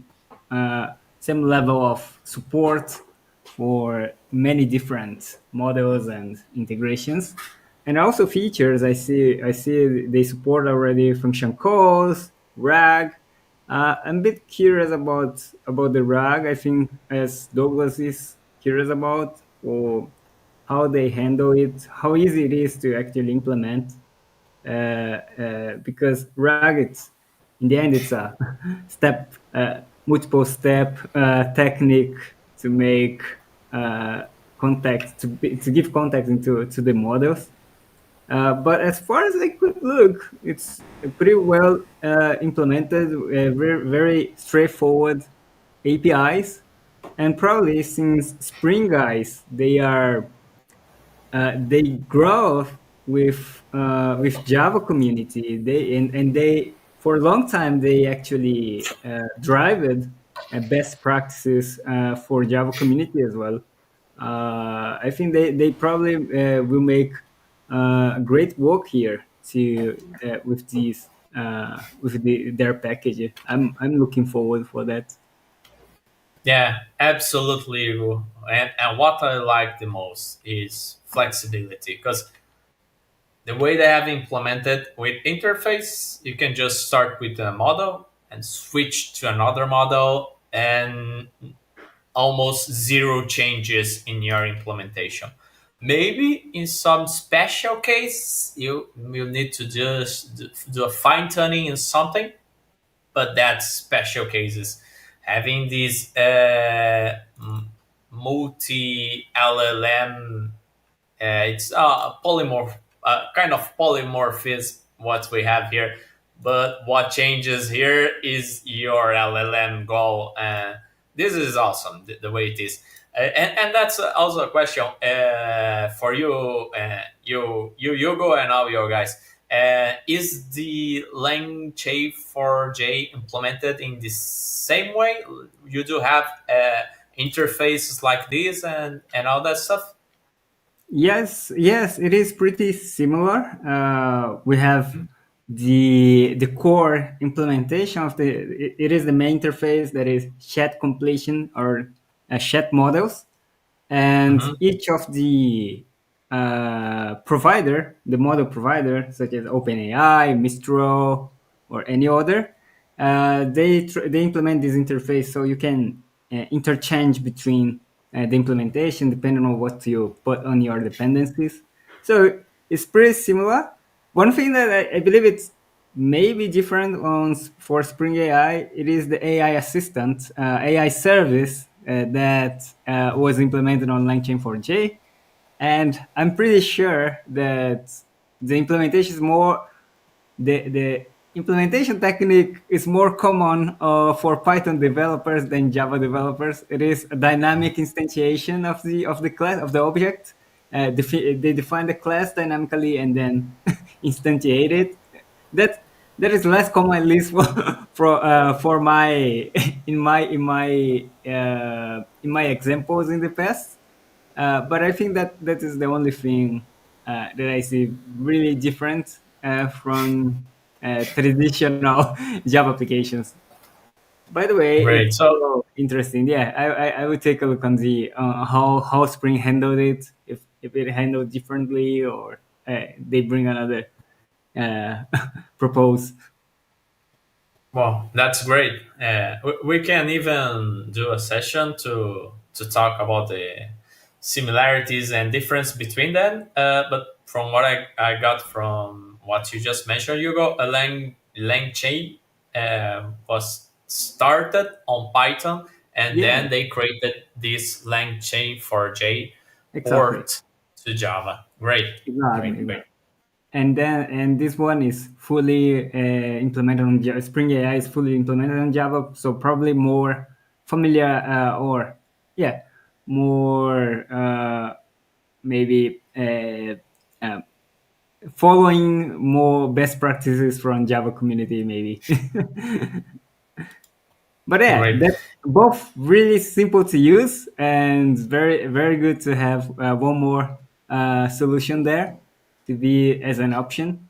[SPEAKER 1] uh, same level of support for many different models and integrations, and also features. I see they support already function calls, RAG. I'm a bit curious about the RAG. I think as Douglas is curious about, or how they handle it, how easy it is to actually implement, because RAG, it's in the end, it's a multiple step technique to make context to give context into to the models. But as far as I could look, it's pretty well implemented, very straightforward APIs, and probably since Spring guys, they grow with Java community. They for a long time they actually drive it best practices for Java community as well. I think they probably will make great work here to their package. I'm looking forward for that.
[SPEAKER 2] Yeah, absolutely. And what I like the most is flexibility because the way they have implemented with interface, you can just start with a model and switch to another model and almost zero changes in your implementation. Maybe in some special case, you need to just do a fine tuning in something, but that's special cases. Having these multi LLM, it's a polymorph, kind of polymorphism what we have here. But what changes here is your LLM goal. This is awesome the way it is. And that's also a question for you, you Hugo, and all your guys. Is the LangChain for J implemented in the same way? You do have interfaces like this and all that stuff.
[SPEAKER 1] Yes, it is pretty similar. We have the core implementation of it is the main interface that is chat completion or chat models, and
[SPEAKER 2] Mhm.
[SPEAKER 1] each of the the model provider, such as OpenAI, Mistral, or any other, they implement this interface so you can interchange between the implementation depending on what you put on your dependencies. So it's pretty similar. One thing that I believe it's maybe different for Spring AI, it is the AI assistant, AI service that was implemented on LangChain 4J. And I'm pretty sure that the implementation is more the implementation technique is more common for Python developers than Java developers. It is a dynamic instantiation of the class of the object. They define the class dynamically and then instantiate it. That that is less common, at least for my in my examples in the past. But I think that that is the only thing that I see really different from traditional Java applications. By the way,
[SPEAKER 2] Great.
[SPEAKER 1] it's
[SPEAKER 2] So,
[SPEAKER 1] so interesting. Yeah, I would take a look on the how Spring handled it, if it handled differently or they bring another uh, propose.
[SPEAKER 2] well, that's great. We can even do a session to talk about the similarities and difference between them. But from what I got from what you just mentioned, Hugo, a LangChain was started on Python, and
[SPEAKER 1] Yeah,
[SPEAKER 2] then they created this LangChain for J
[SPEAKER 1] exactly.
[SPEAKER 2] port to Java. Great,
[SPEAKER 1] Exactly.
[SPEAKER 2] great, great.
[SPEAKER 1] Exactly. And this one is fully implemented on Java. Spring AI is fully implemented on Java, so probably more familiar or yeah, more maybe following more best practices from Java community maybe. But yeah,
[SPEAKER 2] Great.
[SPEAKER 1] that's both really simple to use and very good to have one more solution there to be as an option,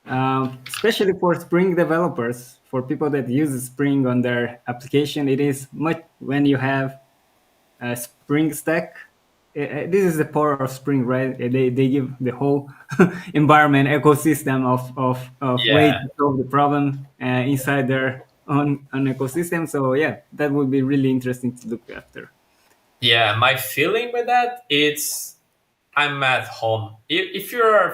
[SPEAKER 1] especially for Spring developers, for people that use Spring on their application. It is much when you have a Spring Stack. This is the power of Spring, right? They give the whole environment ecosystem of way
[SPEAKER 2] Yeah,
[SPEAKER 1] to solve the problem inside their own ecosystem. So yeah, that would be really interesting to look after.
[SPEAKER 2] yeah. My feeling with that, it's I'm at home. If you're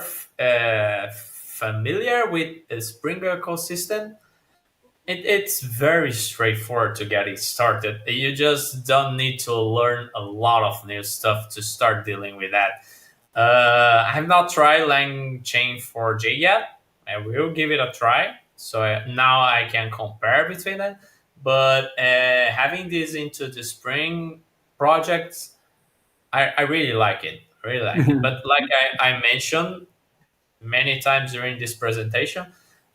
[SPEAKER 2] familiar with the Spring ecosystem, it's very straightforward to get it started. You just don't need to learn a lot of new stuff to start dealing with that. I have not tried LangChain for J yet. I will give it a try. So now I can compare between them. But having this into the Spring projects, I really like it. I really like it. But like I mentioned, many times during this presentation,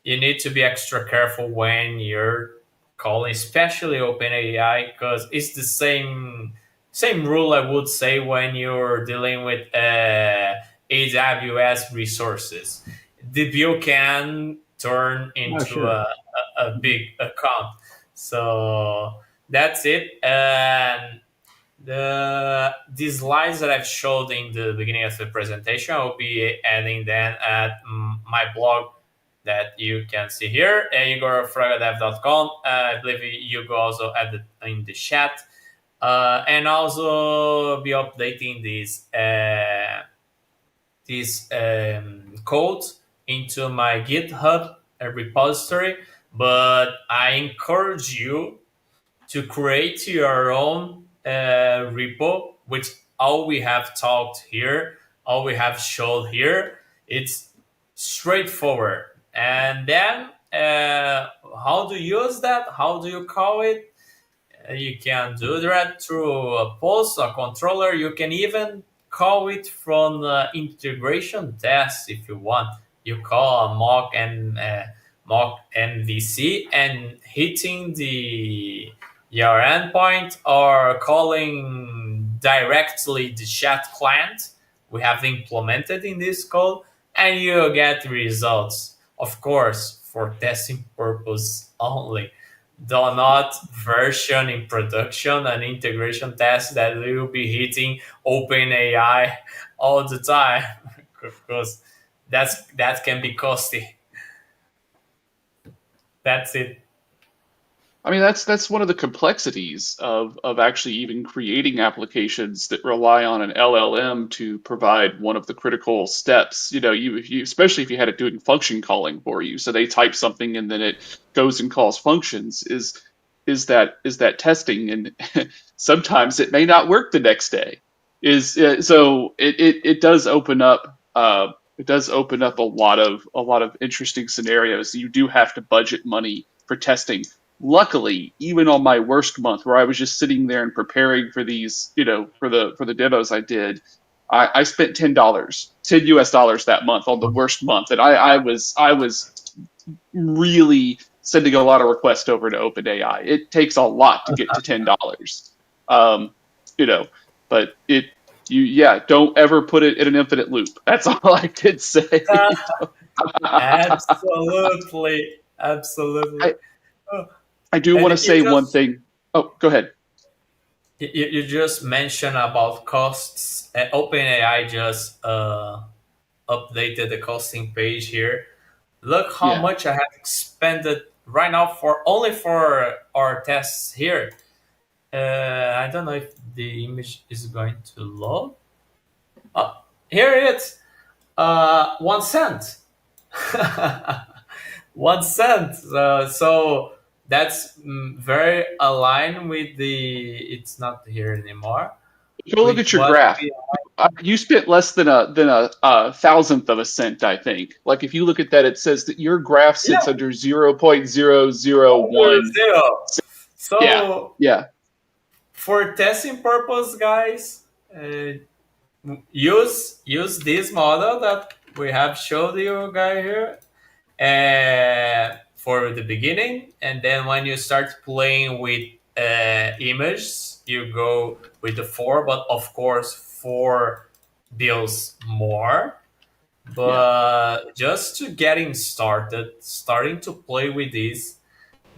[SPEAKER 2] you need to be extra careful when you're calling, especially OpenAI, because it's the same rule I would say when you're dealing with AWS resources. The bill can turn
[SPEAKER 1] Oh,
[SPEAKER 2] into
[SPEAKER 1] sure.
[SPEAKER 2] a big account. So that's it. And these slides that I've showed in the beginning of the presentation, I'll be adding them at my blog that you can see here, igorfragadev.com. I believe you go also add it in the chat. And also be updating these codes into my GitHub repository. But I encourage you to create your own repo, which all we have talked here, all we have showed here, it's straightforward. And then how to use that? How do you call it? You can do that through a post, a controller. You can even call it from the integration test if you want. You call a mock MVC and hitting the your endpoint or calling directly the chat client we have implemented in this code, and you get results. Of course, for testing purpose only. Do not version in production an integration test that will be hitting OpenAI all the time because that can be costly. That's it.
[SPEAKER 3] I mean, that's one of the complexities of actually even creating applications that rely on an LLM to provide one of the critical steps. You know, if you especially if you had it doing function calling for you, so they type something and then it goes and calls functions. Is that testing, and sometimes it may not work the next day. So it does open up. It does open up a lot of interesting scenarios. You do have to budget money for testing. Luckily, even on my worst month, where I was just sitting there and preparing for these, for the demos I did, I spent $10, $10 that month on the worst month, and I was really sending a lot of requests over to OpenAI. It takes a lot to get to $10, um, you know, but yeah, don't ever put it in an infinite loop. That's all I could say.
[SPEAKER 2] Absolutely, absolutely.
[SPEAKER 3] I
[SPEAKER 2] Oh,
[SPEAKER 3] I do
[SPEAKER 2] and
[SPEAKER 3] want to
[SPEAKER 2] you
[SPEAKER 3] say one
[SPEAKER 2] just
[SPEAKER 3] thing. Oh, go ahead.
[SPEAKER 2] you just mentioned about costs. OpenAI just updated the costing page here. Look how
[SPEAKER 3] Yeah.
[SPEAKER 2] much I have expended right now for only for our tests here. I don't know if the image is going to load. Oh, here it is. 1 cent. 1 cent. So that's very aligned with the. It's not here anymore.
[SPEAKER 3] Go look
[SPEAKER 2] With
[SPEAKER 3] at your
[SPEAKER 2] what
[SPEAKER 3] graph.
[SPEAKER 2] we.
[SPEAKER 3] You spent less than a thousandth of a cent, I think. Like if you look at that, it says that your graph
[SPEAKER 2] Yeah,
[SPEAKER 3] sits under 0.001.
[SPEAKER 2] 0.
[SPEAKER 3] Yeah,
[SPEAKER 2] So
[SPEAKER 3] yeah.
[SPEAKER 2] for testing purpose, guys, uh, use this model that we have showed you guys here for the beginning, and then when you start playing with images, you go with the 4, but of course 4 bills more.
[SPEAKER 3] Yeah.
[SPEAKER 2] But just to getting started, starting to play with this,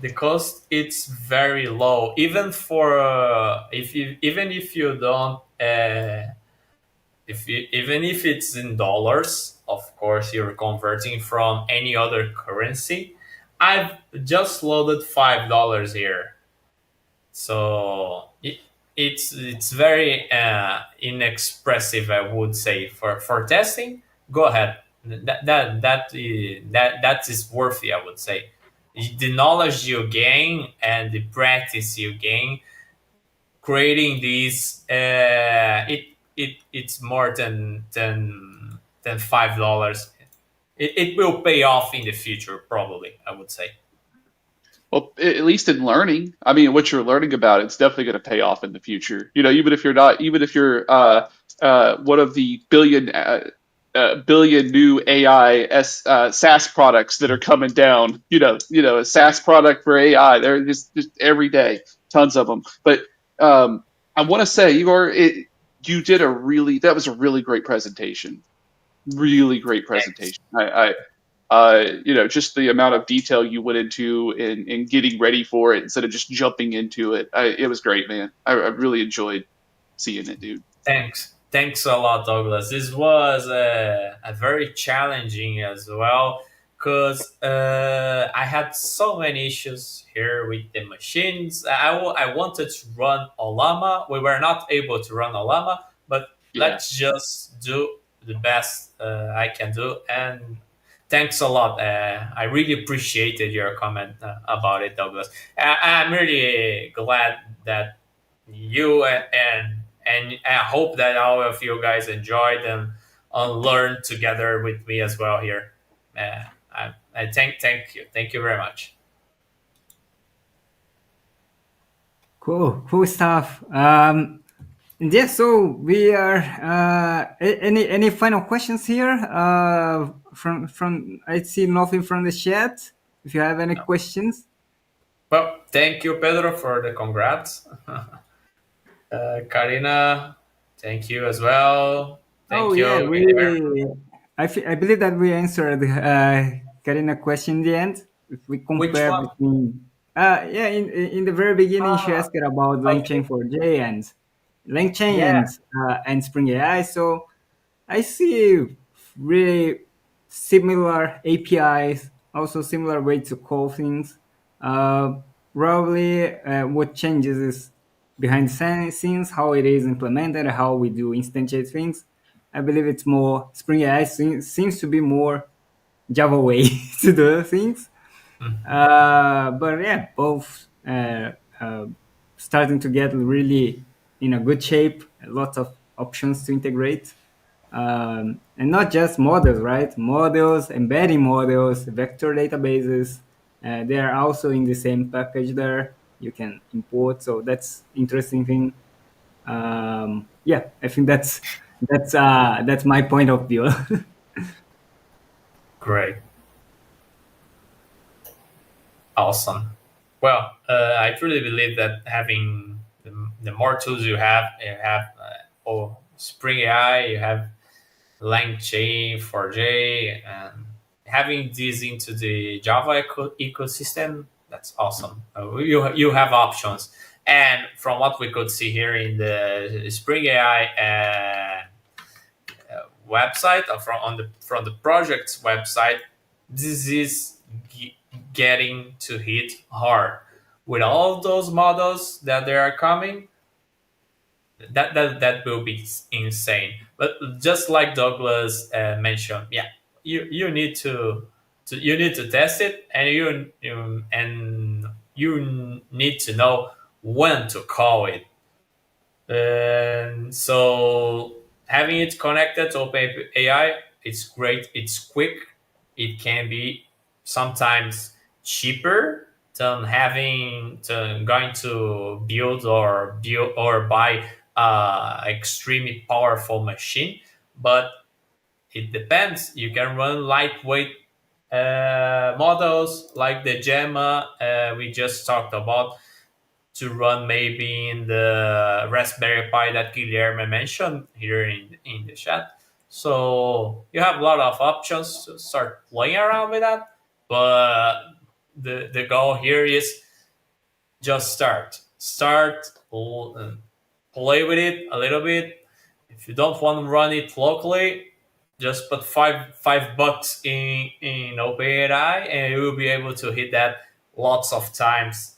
[SPEAKER 2] the cost it's very low. Even for if you even if you don't if you even if it's in dollars, of course you're converting from any other currency. I've just loaded $5 here, so it's very inexpressive, I would say, for testing. Go ahead. That is worthy, I would say. The knowledge you gain and the practice you gain creating these it's more than $5. It will pay off in the future, probably, I would say.
[SPEAKER 3] Well, at least in learning, I mean, what you're learning about, it's definitely going to pay off in the future. You know, even if you're not, even if you're one of the billion new SaaS products that are coming down. A SaaS product for AI. They're just every day, tons of them. But I want to say you did that was a really great presentation. Really great presentation. Just the amount of detail you went into in getting ready for it instead of just jumping into it. It was great, man. I really enjoyed seeing it, dude.
[SPEAKER 2] Thanks a lot, Douglas. This was a very challenging as well because I had so many issues here with the machines. I wanted to run Ollama. We were not able to run Ollama, but
[SPEAKER 3] Yeah.
[SPEAKER 2] let's just do the best I can do. And thanks a lot. I really appreciated your comment about it, Douglas. I'm really glad that you and I hope that all of you guys enjoyed and learned together with me as well here. I thank you very much.
[SPEAKER 1] Cool stuff. Yeah, so we are. Any final questions here? From I see nothing from the chat. If you have any
[SPEAKER 2] No.
[SPEAKER 1] questions.
[SPEAKER 2] Well, thank you, Pedro, for the congrats. Karina, thank you as well.
[SPEAKER 1] Oh
[SPEAKER 2] Thank
[SPEAKER 1] yeah,
[SPEAKER 2] you, Guilherme.
[SPEAKER 1] I believe that we answered Karina question in the end. If we
[SPEAKER 2] Which
[SPEAKER 1] compare
[SPEAKER 2] one?
[SPEAKER 1] between, yeah, in the very beginning she
[SPEAKER 2] Ah,
[SPEAKER 1] asked about
[SPEAKER 2] okay.
[SPEAKER 1] LangChain 4J and LangChain
[SPEAKER 2] Yeah.
[SPEAKER 1] and Spring AI. So I see really similar APIs, also similar way to call things. Uh, Probably what changes is behind the scenes, how it is implemented, how we do instantiate things. I believe it's more Spring AI seems to be more Java way to do things.
[SPEAKER 2] Mhm.
[SPEAKER 1] But yeah, both uh, starting to get really in a good shape. A lot of options to integrate, and not just models, right? Models, embedding models, vector databases. They are also in the same package there. You can import. So that's interesting thing. Yeah, I think that's my point of view.
[SPEAKER 2] Great. Awesome. Well, I truly believe that having the more tools you have Spring AI, you have LangChain, 4J, and having these into the Java ecosystem, that's awesome. You have options. And from what we could see here in the Spring AI website, or from the project's website, this is getting to hit hard with all those models that they are coming. That will be insane. But just like Douglas mentioned, yeah, you need to you need to test it, and you need to know when to call it. And so having it connected to OpenAI, it's great. It's quick. It can be sometimes cheaper than having to going to build or buy extremely powerful machine. But it depends. You can run lightweight models like the Gemma we just talked about to run maybe in the Raspberry Pi that Guilherme mentioned here in the chat. So you have a lot of options to start playing around with that. But the goal here is just start. Start, play with it a little bit. If you don't want to run it locally, just put $5 in OpenAI, and you will be able to hit that lots of times.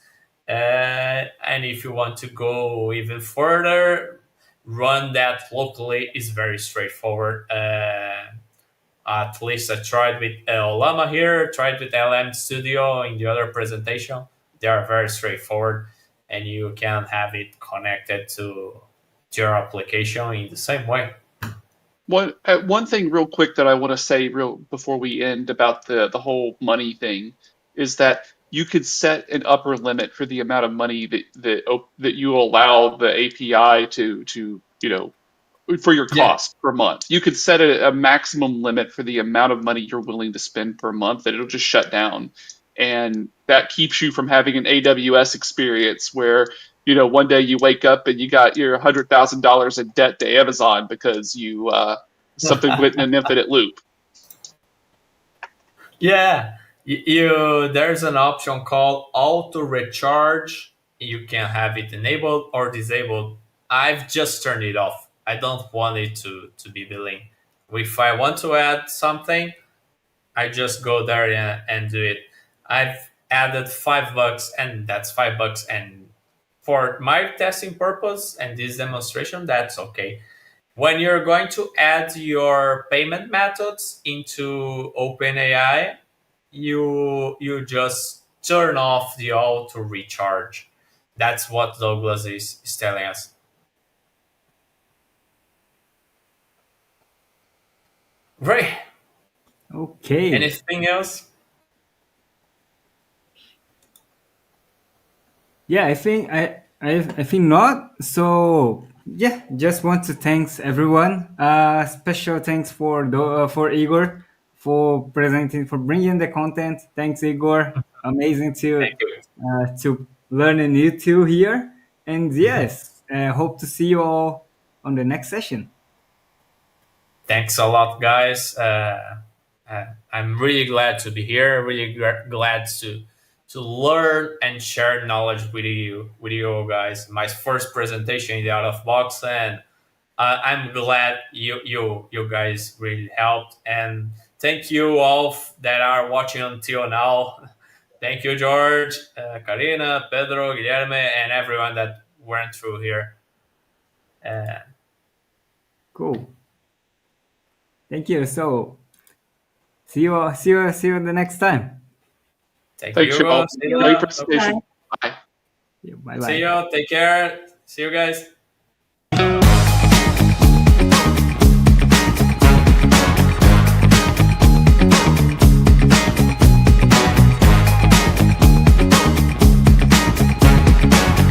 [SPEAKER 2] And if you want to go even further, run that locally is very straightforward. At least I tried with Ollama here, tried with LM Studio in the other presentation. They are very straightforward, and you can have it connected to your application in the same way.
[SPEAKER 3] One thing real quick that I want to say real before we end about the whole money thing is that you could set an upper limit for the amount of money that you allow the API to for your
[SPEAKER 2] Yeah,
[SPEAKER 3] cost per month. You could set a maximum limit for the amount of money you're willing to spend per month that it'll just shut down. And that keeps you from having an AWS experience where, one day you wake up and you got your $100,000 in debt to Amazon because something went in an infinite loop.
[SPEAKER 2] yeah. You there's an option called auto recharge. You can have it enabled or disabled. I've just turned it off. I don't want it to be billing. If I want to add something, I just go there and do it. I've added $5, and that's $5. And for my testing purpose and this demonstration, that's okay. When you're going to add your payment methods into OpenAI, you just turn off the auto recharge. That's what Douglas is telling us. Great.
[SPEAKER 1] Okay.
[SPEAKER 2] Anything else?
[SPEAKER 1] Yeah, I think not. So yeah, just want to thanks everyone. Special thanks for Igor for bringing the content. Thanks Igor. Amazing
[SPEAKER 2] Thank you.
[SPEAKER 1] to learn a new tool here. And yes, hope to see you all on the next session.
[SPEAKER 2] Thanks a lot, guys. I'm really glad to be here. Really glad to learn and share knowledge with you guys. My first presentation in the out of box, and I'm glad you guys really helped. And thank you all that are watching until now. Thank you, George, Karina, Pedro, Guilherme, and everyone that went through here. Uh,
[SPEAKER 1] Cool. Thank you. So see you the next time.
[SPEAKER 2] Thank
[SPEAKER 3] Thanks,
[SPEAKER 2] you.
[SPEAKER 3] y'all.
[SPEAKER 2] See
[SPEAKER 4] You.
[SPEAKER 3] Great
[SPEAKER 2] you.
[SPEAKER 3] presentation.
[SPEAKER 4] Bye.
[SPEAKER 3] Bye.
[SPEAKER 1] Yeah, bye
[SPEAKER 2] See
[SPEAKER 1] bye.
[SPEAKER 2] you. Take care. See you guys.